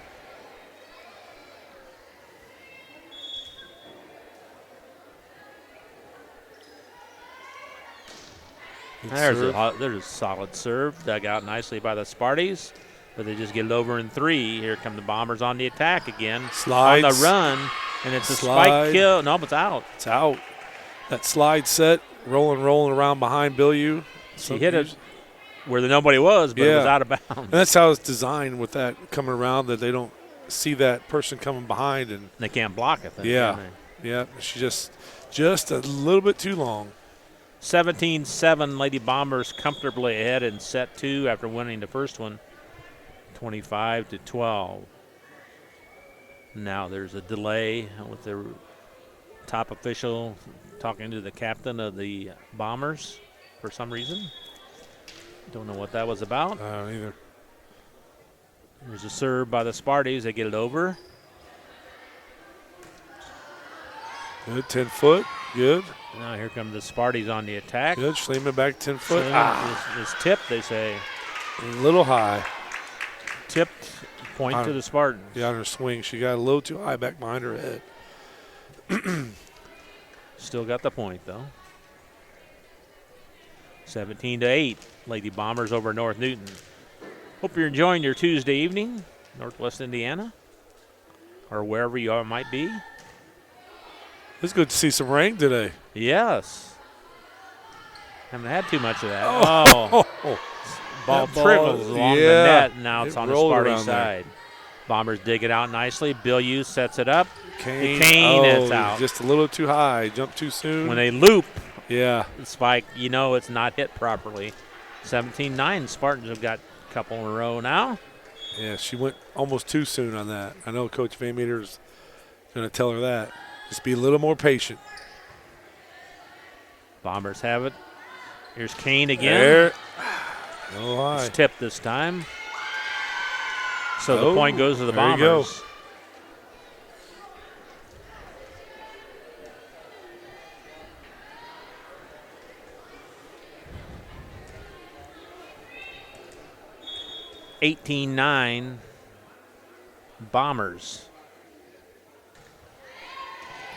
There's a solid serve dug out nicely by the Sparties, but they just get it over in 3. Here come the Bombers on the attack again. Slides. On the run, and it's a spike kill. No, it's out. It's out. That slide set, rolling around behind Billieu. She hit it where nobody was, but it was out of bounds. And that's how it's designed with that coming around, that they don't see that person coming behind. And they can't block it then, yeah. can they? Yeah, she just a little bit too long. 17-7, Lady Bombers comfortably ahead in set 2 after winning the first one, 25-12. Now there's a delay with the top official talking to the captain of the Bombers for some reason. Don't know what that was about. I don't either. There's a serve by the Sparties. They get it over. Good, 10 foot. Good. Now here come the Sparties on the attack. Good. Schleeman back 10 foot. Is tipped, they say. A little high. Tipped, point to the Spartans. Yeah, on her swing. She got a little too high back behind her head. Still got the point, though. 17-8, Lady Bombers over North Newton. Hope you're enjoying your Tuesday evening, Northwest Indiana, or wherever you might be. It's good to see some rain today. Yes. Haven't had too much of that. Oh. Ball trickles along the net, and now it's on the Sparty side. There. Bombers dig it out nicely. Bill Hughes sets it up. Kane is out. Just a little too high. Jumped too soon. When they loop, the spike, it's not hit properly. 17-9, Spartans have got a couple in a row now. Yeah, she went almost too soon on that. I know Coach Van Meter's going to tell her that. Just be a little more patient. Bombers have it. Here's Kane again. There. A little high. It's tipped this time. So the point goes to the Bombers. There you go. (18-9) Bombers.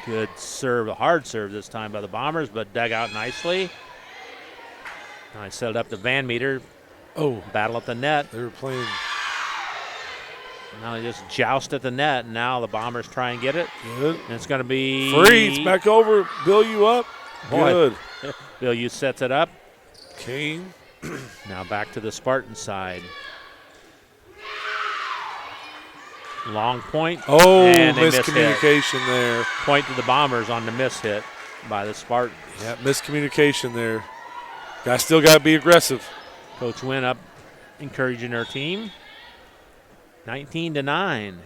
Good serve, a hard serve this time by the Bombers, but dug out nicely. Now I set it up to Van Meter. Battle at the net. They were playing. Now they just joust at the net, and now the Bombers try and get it. Good. And it's going to be free. It's back over. Bill, you up? Good. Bill, you sets it up. Kane. Now back to the Spartan side. Long point. And miscommunication there. Point to the Bombers on the miss hit by the Spartans. Yeah, miscommunication there. Still got to be aggressive. Coach Wynn up, encouraging her team. 19-9.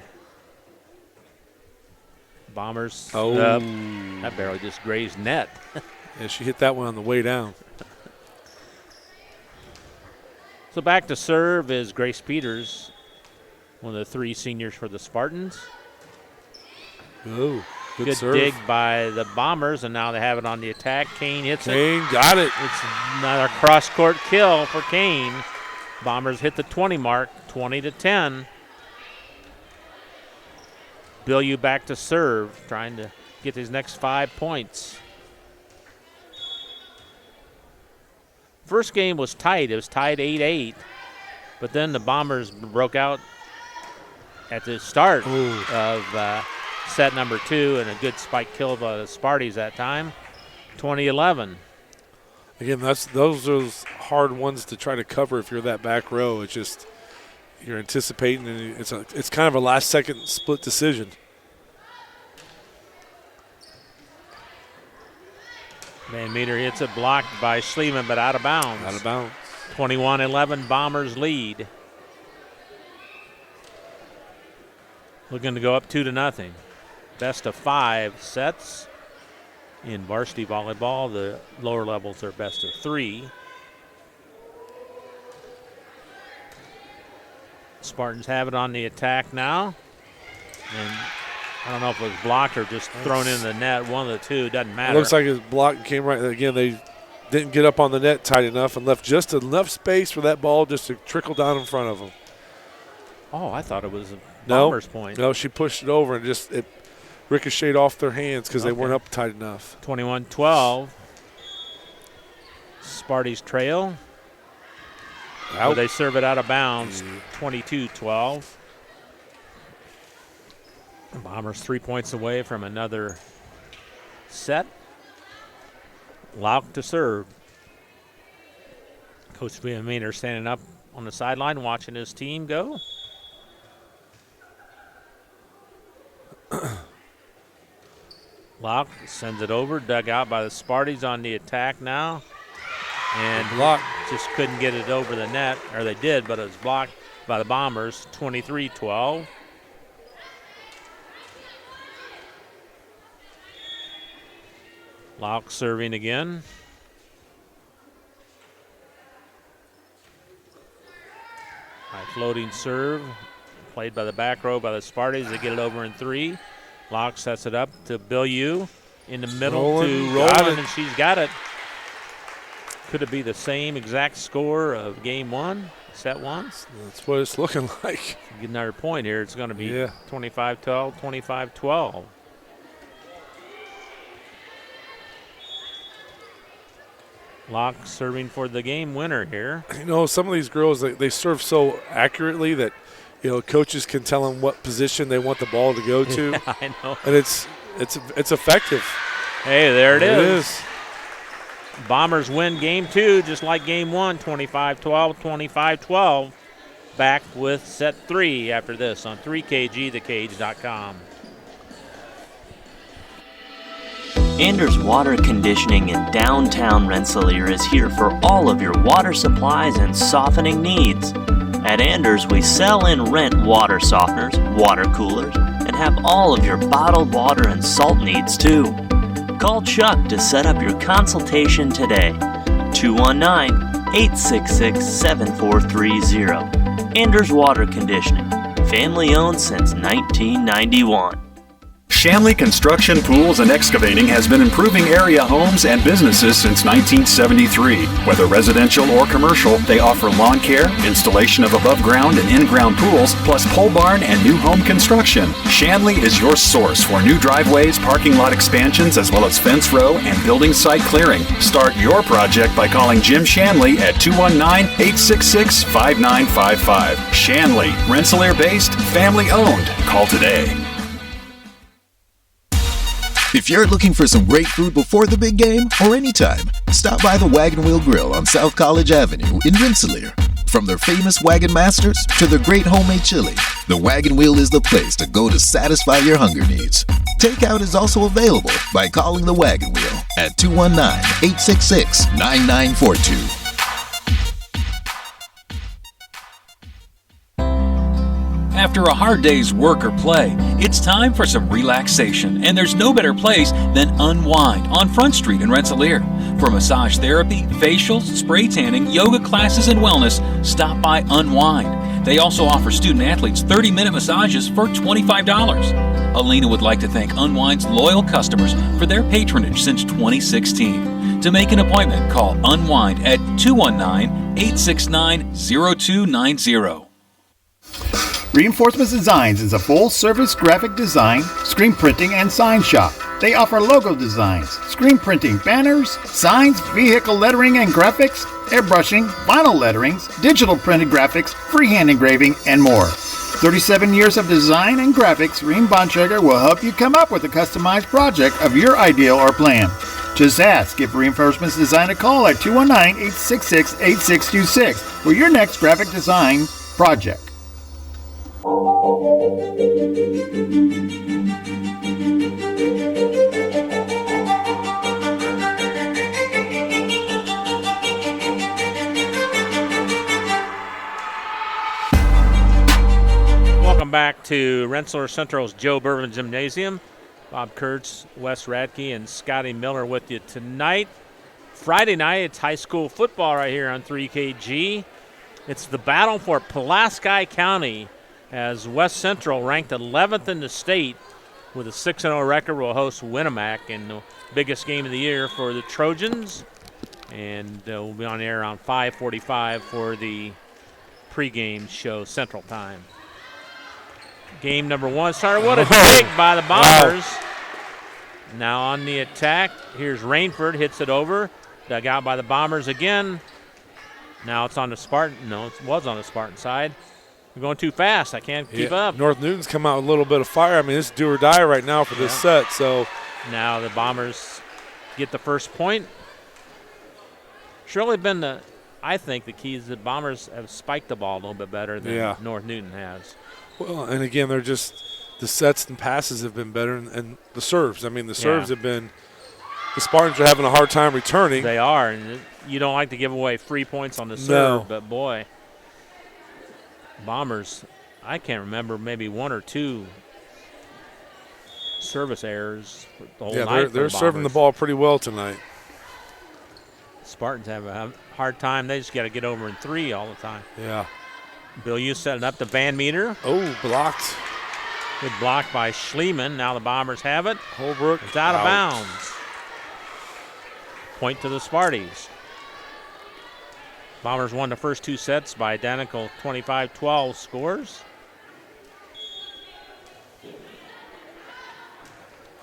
Bombers. That barely just grazed net. Yeah, she hit that one on the way down. So back to serve is Grace Peters, one of the 3 seniors for the Spartans. Good serve. Dig by the Bombers, and now they have it on the attack. Kane hits it. Kane got it. It's another cross-court kill for Kane. Bombers hit the 20 mark, 20-10. Bill, you back to serve, trying to get his next 5 points. First game was tight. It was tied 8-8. But then the Bombers broke out at the start of set number 2, and a good spike kill by the Sparties that time, 20-11. Again, those are hard ones to try to cover if you're that back row. It's just you're anticipating, and it's kind of a last-second split decision. Van Meter hits it, blocked by Schliemann, but out of bounds. Out of bounds. 21-11, Bombers lead. Looking to go up 2-0. Best of 5 sets. In varsity volleyball, the lower levels are best of 3. Spartans have it on the attack now. And I don't know if it was blocked or just thrown in the net. One of the two, doesn't matter. It looks like his block came right. Again, they didn't get up on the net tight enough and left just enough space for that ball just to trickle down in front of them. Oh, I thought it was a Bombers point. No, she pushed it over and it ricocheted off their hands because they weren't up tight enough. 21-12. Sparty's trail. Out. They serve it out of bounds, 22-12. Bombers 3 points away from another set. Lauk to serve. Coach Van Meter standing up on the sideline watching his team go. Lauk sends it over, dug out by the Sparties on the attack now. And blocked. Just couldn't get it over the net, or they did, but it was blocked by the Bombers, 23-12. Locke serving again. High floating serve, played by the back row by the Spartans. They get it over in 3. Locke sets it up to Bill Yu in the middle to Roland, and she's got it. Could it be the same exact score of game 1, set 1? That's what it's looking like. Get another point here. It's going to be 25-12, 25-12. Locke serving for the game winner here. You know, some of these girls, they serve so accurately that, you know, coaches can tell them what position they want the ball to go to. Yeah, I know. And it's effective. Hey, there it is. Bombers win game 2 just like game 1, 25-12, 25-12. Back with set 3 after this on 3kgthecage.com. Anders Water Conditioning in downtown Rensselaer is here for all of your water supplies and softening needs. At Anders, we sell and rent water softeners, water coolers, and have all of your bottled water and salt needs too. Call Chuck to set up your consultation today. 219-866-7430. Anders Water Conditioning, family owned since 1991. Shanley Construction, Pools, and Excavating has been improving area homes and businesses since 1973. Whether residential or commercial, they offer lawn care, installation of above-ground and in-ground pools, plus pole barn and new home construction. Shanley is your source for new driveways, parking lot expansions, as well as fence row and building site clearing. Start your project by calling Jim Shanley at 219-866-5955. Shanley, Rensselaer-based, family-owned. Call today. If you're looking for some great food before the big game or anytime, stop by the Wagon Wheel Grill on South College Avenue in Rensselaer. From their famous Wagon Masters to their great homemade chili, the Wagon Wheel is the place to go to satisfy your hunger needs. Takeout is also available by calling the Wagon Wheel at 219-866-9942. After a hard day's work or play, it's time for some relaxation, and there's no better place than Unwind on Front Street in Rensselaer. For massage therapy, facials, spray tanning, yoga classes, and wellness, stop by Unwind. They also offer student-athletes 30-minute massages for $25. Alina would like to thank Unwind's loyal customers for their patronage since 2016. To make an appointment, call Unwind at 219-869-0290. Reinforcements Designs is a full-service graphic design, screen printing, and sign shop. They offer logo designs, screen printing, banners, signs, vehicle lettering and graphics, airbrushing, vinyl letterings, digital printed graphics, freehand engraving, and more. 37 years of design and graphics, Reem Bontrager will help you come up with a customized project of your ideal or plan. Just ask. Give Reinforcements Design a call at 219-866-8626 for your next graphic design project. Welcome back to Rensselaer Central's Joe Bourbon Gymnasium. Bob Kurtz, Wes Radke, and Scotty Miller with you tonight. Friday night, it's high school football right here on 3KG. It's the battle for Pulaski County as West Central, ranked 11th in the state with a 6-0 record, will host Winnemac in the biggest game of the year for the Trojans. And we'll be on air around 5:45 for the pregame show Central Time. Game number 1 started. What a dig by the Bombers. Wow. Now on the attack, here's Rainford, hits it over. Dug out by the Bombers again. Now it's on the Spartan. No, it was on the Spartan side. We're going too fast. I can't keep up. North Newton's come out with a little bit of fire. I mean, it's do or die right now for this set. So now the Bombers get the first point. Surely been I think the key is the Bombers have spiked the ball a little bit better than North Newton has. Well, and again, they're just the sets and passes have been better, and the serves. I mean, the serves have been the Spartans are having a hard time returning. They are, and you don't like to give away free points on the serve, No. but boy, Bombers, I can't remember, maybe 1 or 2 service errors the whole night. They're serving the ball pretty well tonight. Spartans have a hard time. They just got to get over in 3 all the time. Yeah. Bill Hughes setting up to Van Meter. Oh, blocked. Good block by Schliemann. Now the Bombers have it. Holbrook. It's out of bounds. Point to the Sparties. Bombers won the first 2 sets by identical 25-12 scores.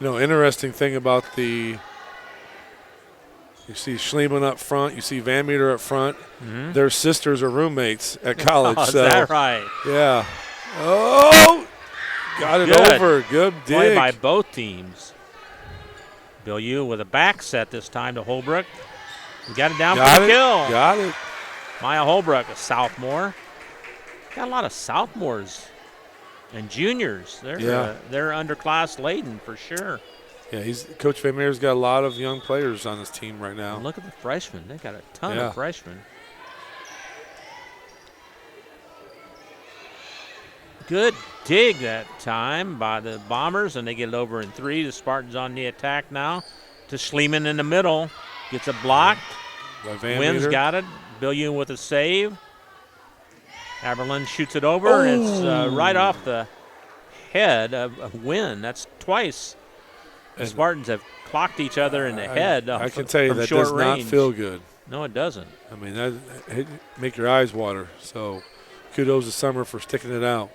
Interesting thing about you see Schliemann up front, you see Van Meter up front. Mm-hmm. Their sisters are roommates at college. Is that right? Yeah. Oh! Got it over. Good dig. Play by both teams. Bill Hughes with a back set this time to Holbrook. He got it down for the kill. Got it. Maya Holbrook, a sophomore. Got a lot of sophomores and juniors. They're underclass laden for sure. Yeah, Coach Van Meer's got a lot of young players on his team right now. And look at the freshmen. They got a ton of freshmen. Good dig that time by the Bombers, and they get it over in 3. The Spartans on the attack now to Schliemann in the middle. Gets it blocked. Wynn's got it. Billion with a save. Haberlin shoots it over, and it's right off the head of Wynn. That's twice. The Spartans have clocked each other in the head. I can tell you that does not feel good. No, it doesn't. I mean, that make your eyes water. So kudos to Summer for sticking it out.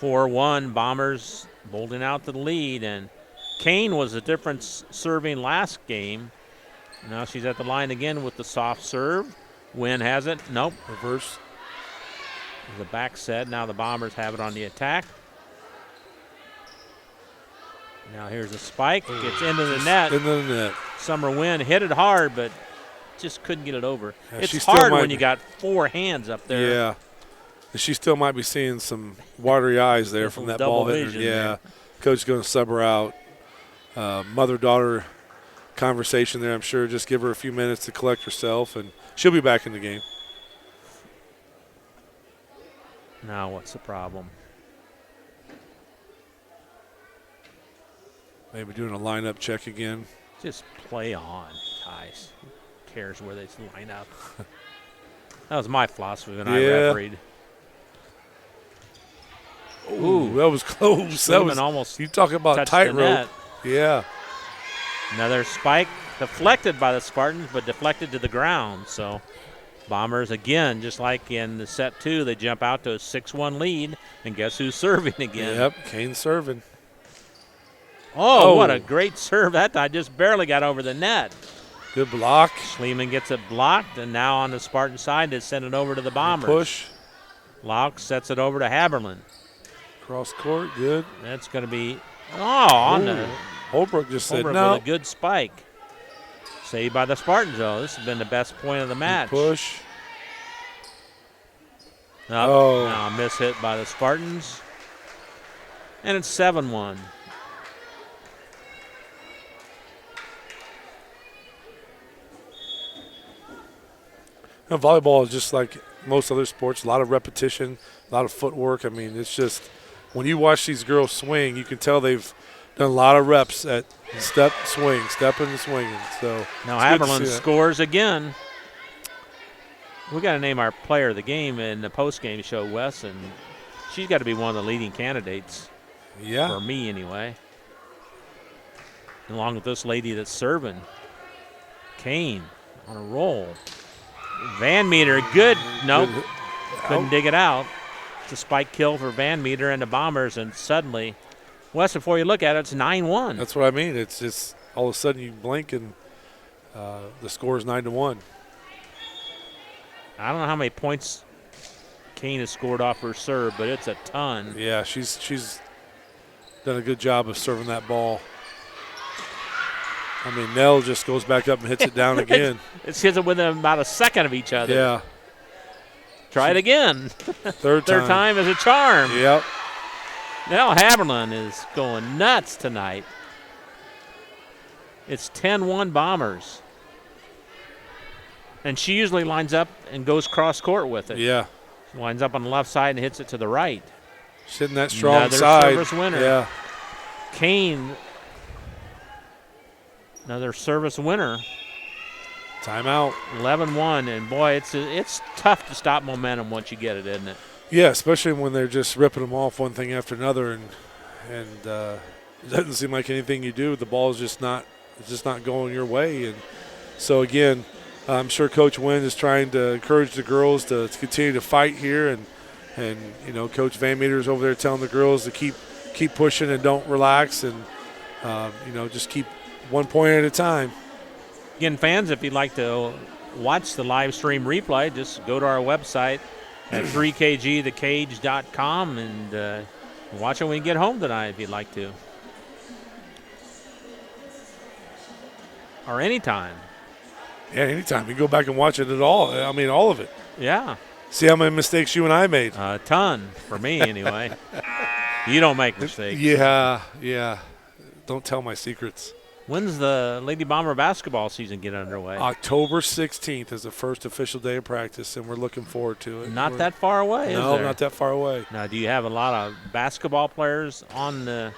4-1, Bombers bolting out to the lead, and Kane was the difference serving last game. Now she's at the line again with the soft serve. Wynn has it. Nope. Reverse. The back set. Now the Bombers have it on the attack. Now here's a spike. Gets into the net. Into the net. Summer Wynn hit it hard, but just couldn't get it over. Yeah, it's hard when you got 4 hands up there. Yeah. She still might be seeing some watery eyes there from that ball hitting. Yeah. Coach is going to sub her out. Mother-daughter conversation there, I'm sure. Just give her a few minutes to collect herself, and she'll be back in the game. Now what's the problem? Maybe doing a lineup check again. Just play on, guys. Who cares where they line up? That was my philosophy when I refereed. Ooh, that was close. That was almost. You talk about tightrope. Yeah. Another spike deflected by the Spartans, but deflected to the ground. So Bombers again, just like in the set 2, they jump out to a 6-1 lead, and guess who's serving again? Yep, Kane serving. Oh, what a great serve that time! Just barely got over the net. Good block. Schliemann gets it blocked, and now on the Spartan side, they send it over to the Bombers. Push. Laux sets it over to Haberlin. Cross court, good. That's going to be on the Holbrook just said Holbrook no. with a good spike. Saved by the Spartans, though. This has been the best point of the match. Good push. Now a miss hit by the Spartans. And it's 7-1. Volleyball is just like most other sports, a lot of repetition, a lot of footwork. I mean, it's just when you watch these girls swing, you can tell they've done a lot of reps at step, swing, stepping and swinging. So now Haberlin scores again. We got to name our player of the game in the post-game show, Wes, and she's got to be one of the leading candidates. Yeah. For me, anyway. Along with this lady that's serving. Kane on a roll. Van Meter, good. Nope. Couldn't dig it out. It's a spike kill for Van Meter and the Bombers, and suddenly, Wes, before you look at it, it's 9-1. That's what I mean. It's just all of a sudden you blink and the score is 9-1. I don't know how many points Kane has scored off her serve, but it's a ton. Yeah, she's done a good job of serving that ball. I mean, Nell just goes back up and hits it down again. It hits it within about a second of each other. Yeah. Try it again. Third time is a charm. Yep. Now Haberlin is going nuts tonight. It's 10-1 Bombers. And she usually lines up and goes cross court with it. Yeah. She lines up on the left side and hits it to the right. She's hitting that strong Another side. Service winner. Yeah. Kane, another service winner. Timeout. 11-1, and boy, it's tough to stop momentum once you get it, isn't it? Yeah, especially when they're just ripping them off one thing after another, and it doesn't seem like anything you do, the ball is just not going your way. And so again, I'm sure Coach Wynn is trying to encourage the girls to continue to fight here, and you know, Coach Van Meter is over there telling the girls to keep pushing and don't relax, and you know, just keep 1 point at a time. Again, fans, if you'd like to watch the live stream replay, just go to our website at 3kgthecage.com and watch it when you get home tonight if you'd like to. Or anytime. Yeah, anytime. You can go back and watch it at all. I mean, all of it. Yeah. See how many mistakes you and I made. A ton, for me anyway. You don't make mistakes. Yeah. Don't tell my secrets. When's the Lady Bomber basketball season get underway? October 16th is the first official day of practice, and we're looking forward to it. Not that far away, is there? No, not that far away. Now, do you have a lot of basketball players on the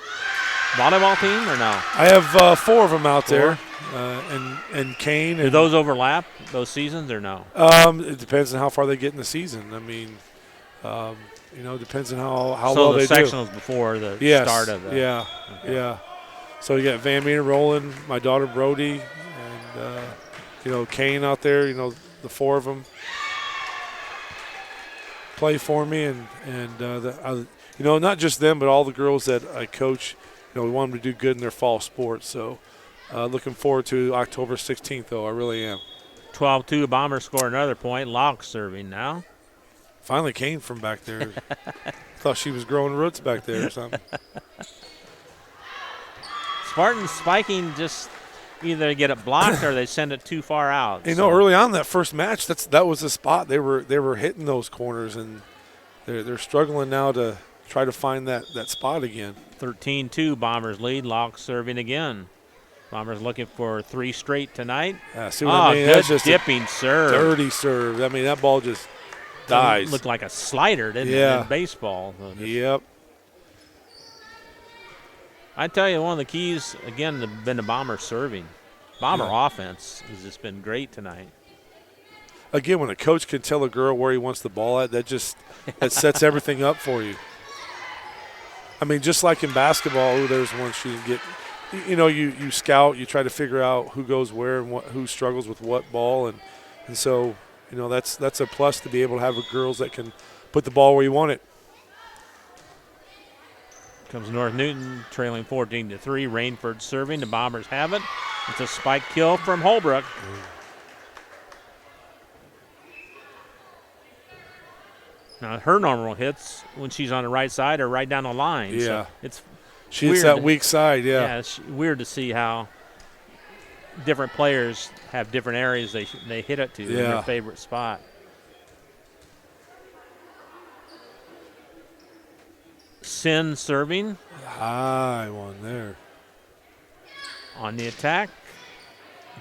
volleyball team or no? I have 4 of them out there, and Kane. Do those overlap, those seasons, or no? It depends on how far they get in the season. I mean, you know, it depends on how well they do. So the sectionals before the start of the. Yeah, okay. Yeah. So you got Van Meter rolling, my daughter Brody, and you know, Kane out there. You know, the 4 of them play for me, and you know, not just them, but all the girls that I coach. You know, we want them to do good in their fall sports. So looking forward to October 16th, though. I really am. 12-2, Bombers score another point. Locke serving now. Finally came from back there. Thought she was growing roots back there or something. Spartans spiking, just either they get it blocked or they send it too far out. You know, early on in that first match, that was the spot. They were hitting those corners, and they're struggling now to try to find that spot again. 13-2, Bombers lead. Locke serving again. Bombers looking for 3 straight tonight. Yeah, see what I mean? Good That's just dipping serve. Dirty serve. I mean, that ball just dies. It looked like a slider, didn't it, in baseball? Yep. I tell you, one of the keys, again, have been the Bomber serving. Bomber offense has just been great tonight. Again, when a coach can tell a girl where he wants the ball at, that sets everything up for you. I mean, just like in basketball, there's one she didn't get. You know, you scout, you try to figure out who goes where and who struggles with what ball, and so, you know, that's a plus to be able to have girls that can put the ball where you want it. Comes North Newton trailing 14-3. Rainford serving. The Bombers have it. It's a spike kill from Holbrook. Now, her normal hits when she's on the right side are right down the line. Yeah. So she hits that weak side, yeah. Yeah, it's weird to see how different players have different areas they hit it to in their favorite spot. Sin serving. High one there. On the attack.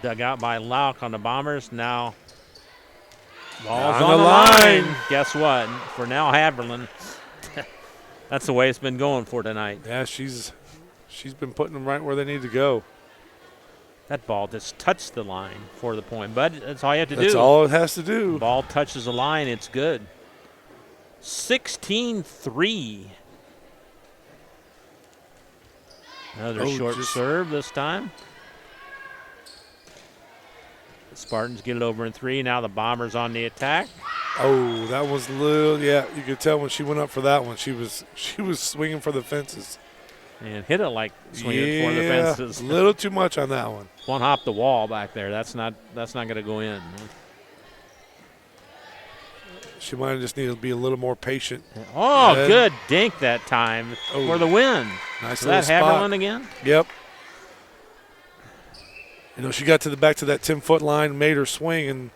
Dug out by Lauk on the Bombers. Now ball's on the line. Guess what? For now, Haberlin. That's the way it's been going for tonight. Yeah, she's been putting them right where they need to go. That ball just touched the line for the point. But that's all you have to do. That's all it has to do. The ball touches the line, it's good. 16-3. Another short serve this time. The Spartans get it over in 3. Now the Bombers on the attack. Oh, that was a little, yeah, you could tell when she went up for that one. She was swinging for the fences. And hit it like swinging for the fences. A little too much on that one. One hop the wall back there. That's not going to go in. She might have just needed to be a little more patient. Oh, good dink that time for the win. Nice Is little that spot. Haberlin again? Yep. You know, she got back to that 10-foot line, made her swing, and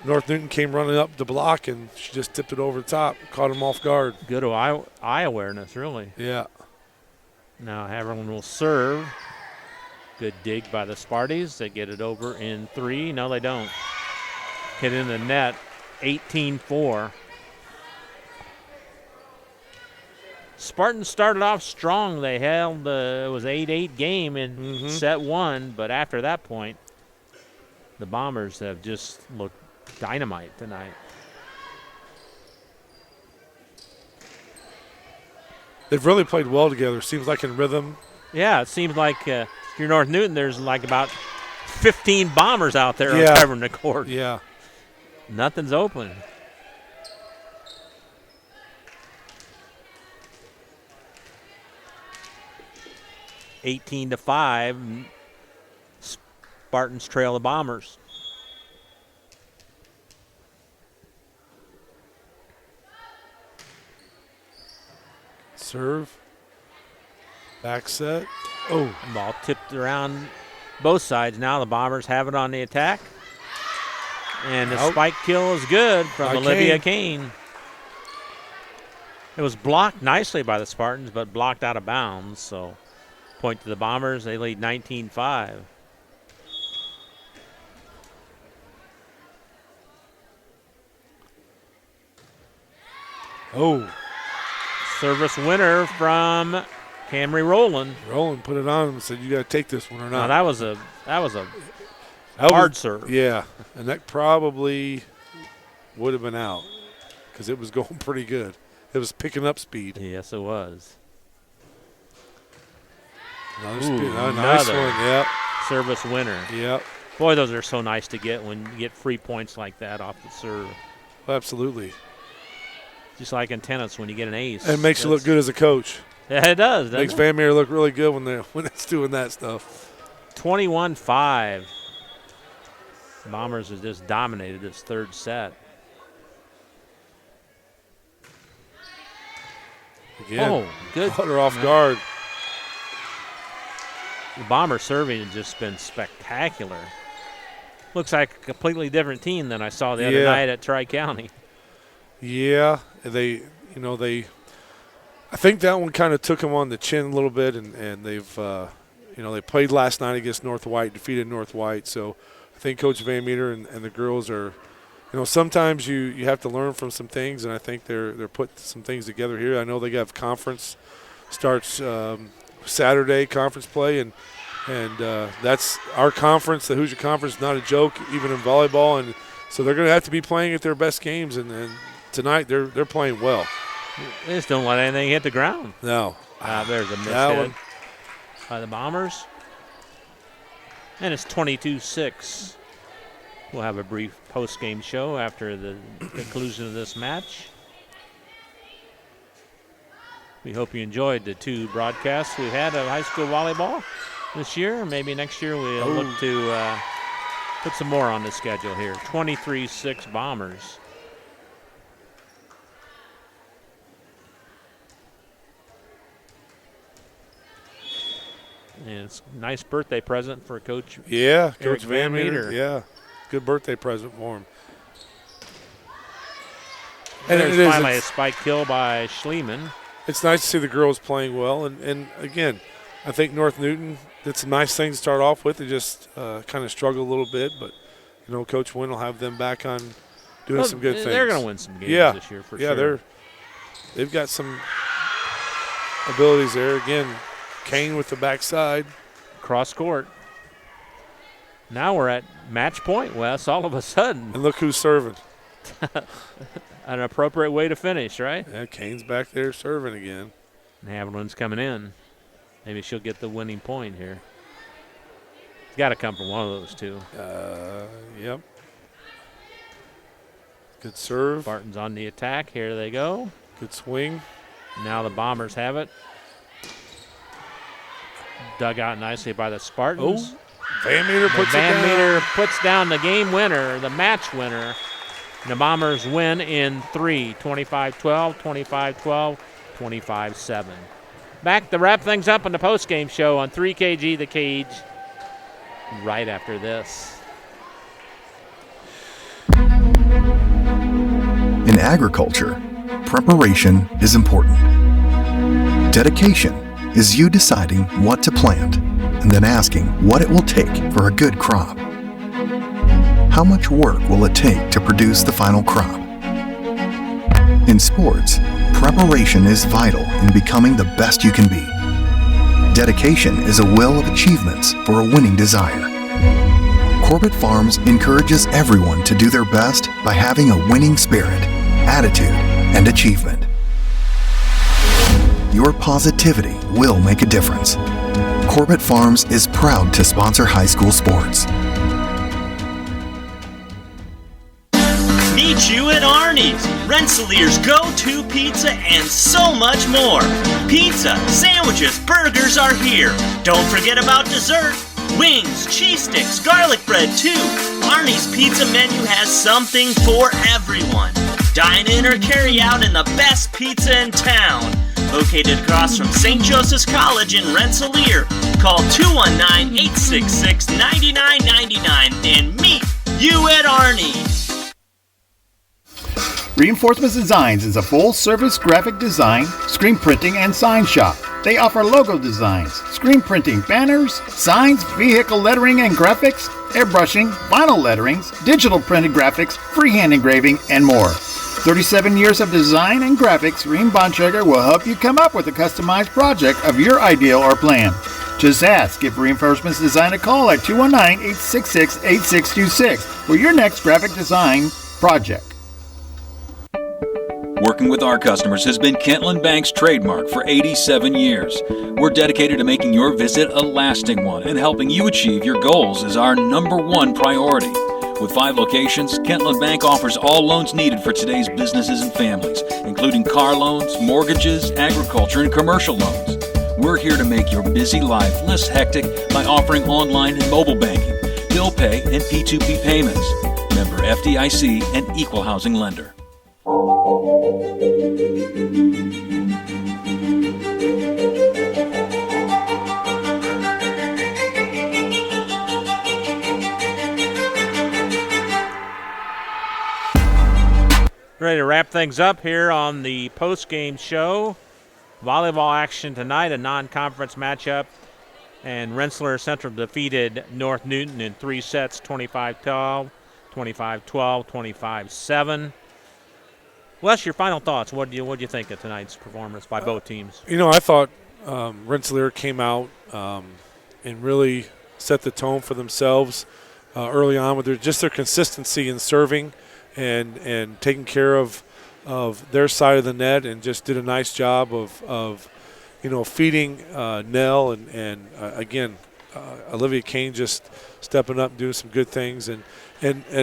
North Newton came running up the block, and she just tipped it over the top, caught him off guard. Good eye awareness, really. Yeah. Now Haberlin will serve. Good dig by the Sparties. They get it over in 3. No, they don't. Hit in the net, 18-4. Spartans started off strong. They held, it was 8-8 game in set 1, but after that point, the Bombers have just looked dynamite tonight. They've really played well together. Seems like in rhythm. Yeah, it seems like if you're North Newton, there's like about 15 Bombers out there covering the court. Yeah. Nothing's open. (18-5). Spartans trail the Bombers. Serve. Back set. Oh. Ball tipped around both sides. Now the Bombers have it on the attack. And the spike kill is good from Olivia Kane. It was blocked nicely by the Spartans, but blocked out of bounds. So point to the Bombers. They lead 19-5. Oh. Service winner from Camry Rowland. Rowland put it on him and said, "You got to take this one or not." Now that was a hard serve. Yeah, and that probably would have been out because it was going pretty good. It was picking up speed. Yes, it was. Nice one. Yep. Service winner. Yep. Boy, those are so nice to get when you get free points like that off the serve. Absolutely. Just like in tennis when you get an ace. It makes you look good as a coach. Yeah, it does. Makes Van Meer look really good when it's doing that stuff. 21-5. Bombers has just dominated this third set. Again, good. Caught her off guard. The Bombers serving has just been spectacular. Looks like a completely different team than I saw the other night at Tri-County. Yeah, I think that one kind of took them on the chin a little bit, and they've, they played last night against North White, defeated North White. So I think Coach Van Meter and the girls are, sometimes you have to learn from some things, and I think they're putting some things together here. I know they have conference starts Saturday, conference play, and that's our conference. The Hoosier Conference is not a joke, even in volleyball, and so they're going to have to be playing at their best games, and tonight they're playing well. They just don't let anything hit the ground. No. There's a mishit by the Bombers. And it's 22-6. We'll have a brief post-game show after the conclusion of this match. We hope you enjoyed the 2 broadcasts we had of high school volleyball this year. Maybe next year we'll look to put some more on the schedule here. 23-6 Bombers. And it's a nice birthday present for Coach Coach Van Meter. Yeah, good birthday present for him. And there's finally a spike kill by Schliemann. It's nice to see the girls playing well. And again, I think North Newton did some nice things to start off with. They just kind of struggled a little bit. But, Coach Wynn will have them back on doing some good things. They're going to win some games this year for sure. Yeah, they've got some abilities there. Again, Kane with the backside. Cross court. Now we're at match point, Wes, all of a sudden. And look who's serving. An appropriate way to finish, right? Yeah, Kane's back there serving again. And Haviland's coming in. Maybe she'll get the winning point here. It's got to come from one of those two. Yep. Good serve. Barton's on the attack. Here they go. Good swing. Now the Bombers have it. Dug out nicely by the Spartans. Van Meter puts it down. Van Meter puts down the game winner, the match winner. And the Bombers win in 3, 25-12, 25-12, 25-7. Back to wrap things up on the postgame show on 3KG The Cage right after this. In agriculture, preparation is important. Dedication is you deciding what to plant and then asking what it will take for a good crop. How much work will it take to produce the final crop? In sports, preparation is vital in becoming the best you can be. Dedication is a well of achievements for a winning desire. Corbett Farms encourages everyone to do their best by having a winning spirit, attitude, and achievement. Your positivity will make a difference. Corbett Farms is proud to sponsor high school sports. Meet you at Arnie's, Rensselaer's go-to pizza and so much more. Pizza, sandwiches, burgers are here. Don't forget about dessert. Wings, cheese sticks, garlic bread too. Arnie's pizza menu has something for everyone. Dine in or carry out in the best pizza in town. Located across from St. Joseph's College in Rensselaer. Call 219-866-9999 and meet you at Arnie's. Reinforcements Designs is a full-service graphic design, screen printing, and sign shop. They offer logo designs, screen printing, banners, signs, vehicle lettering and graphics, airbrushing, vinyl letterings, digital printed graphics, freehand engraving, and more. 37 years of design and graphics, Reem Bontrager will help you come up with a customized project of your ideal or plan. Just ask, give Reinforcements Design a call at 219-866-8626 for your next graphic design project. Working with our customers has been Kentland Bank's trademark for 87 years. We're dedicated to making your visit a lasting one, and helping you achieve your goals is our #1 priority. With 5 locations, Kentland Bank offers all loans needed for today's businesses and families, including car loans, mortgages, agriculture, and commercial loans. We're here to make your busy life less hectic by offering online and mobile banking, bill pay, and P2P payments. Member FDIC and equal housing lender. Ready to wrap things up here on the post-game show. Volleyball action tonight, a non-conference matchup. And Rensselaer Central defeated North Newton in 3 sets, 25-12, 25-12, 25-7. Wes, your final thoughts. What do you think of tonight's performance by both teams? I thought Rensselaer came out and really set the tone for themselves early on with their consistency in serving and taking care of their side of the net, and just did a nice job of feeding Nell and again Olivia Kane just stepping up and doing some good things, and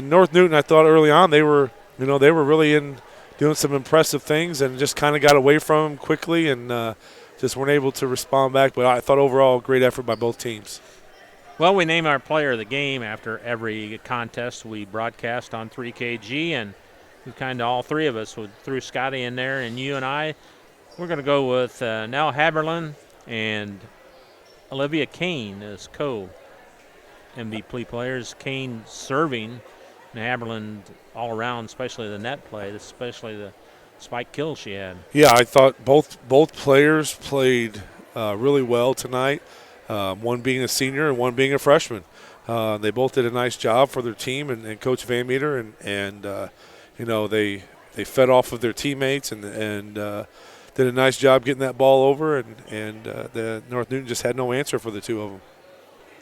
North Newton, I thought early on they were really doing some impressive things, and just kind of got away from them quickly and just weren't able to respond back. But I thought overall great effort by both teams. Well, we name our player of the game after every contest we broadcast on 3KG, and we kind of all three of us threw Scotty in there, and you and I, we're going to go with Nell Haberlin and Olivia Kane as co-MVP players. Kane serving, and Haberlin all around, especially the net play, especially the spike kill she had. Yeah, I thought both players played really well tonight. One being a senior and one being a freshman. They both did a nice job for their team and Coach Van Meter, and they fed off of their teammates and did a nice job getting that ball over, and the North Newton just had no answer for the two of them.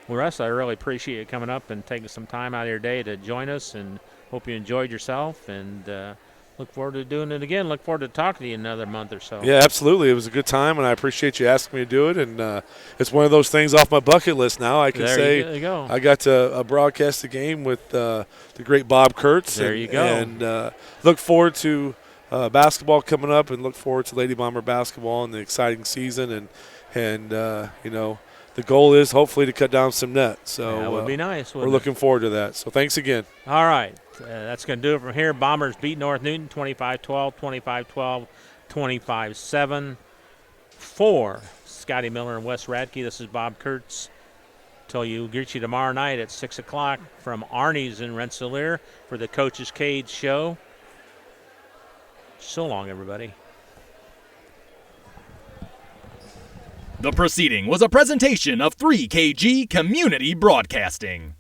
Well, Russ, I really appreciate you coming up and taking some time out of your day to join us, and hope you enjoyed yourself, and look forward to doing it again. Look forward to talking to you in another month or so. Yeah, absolutely. It was a good time, and I appreciate you asking me to do it. And it's one of those things off my bucket list now. I can there you go. I got to broadcast the game with the great Bob Kurtz. There you go. And look forward to basketball coming up, and look forward to Lady Bomber basketball and the exciting season. And the goal is hopefully to cut down some net. So that would be nice. We're looking forward to that. So thanks again. All right. That's going to do it from here. Bombers beat North Newton 25-12, 25-12, 25-7. For Scotty Miller and Wes Radke, this is Bob Kurtz. Greet you tomorrow night at 6 o'clock from Arnie's in Rensselaer for the Coach's Cage show. So long, everybody. The proceeding was a presentation of 3KG Community Broadcasting.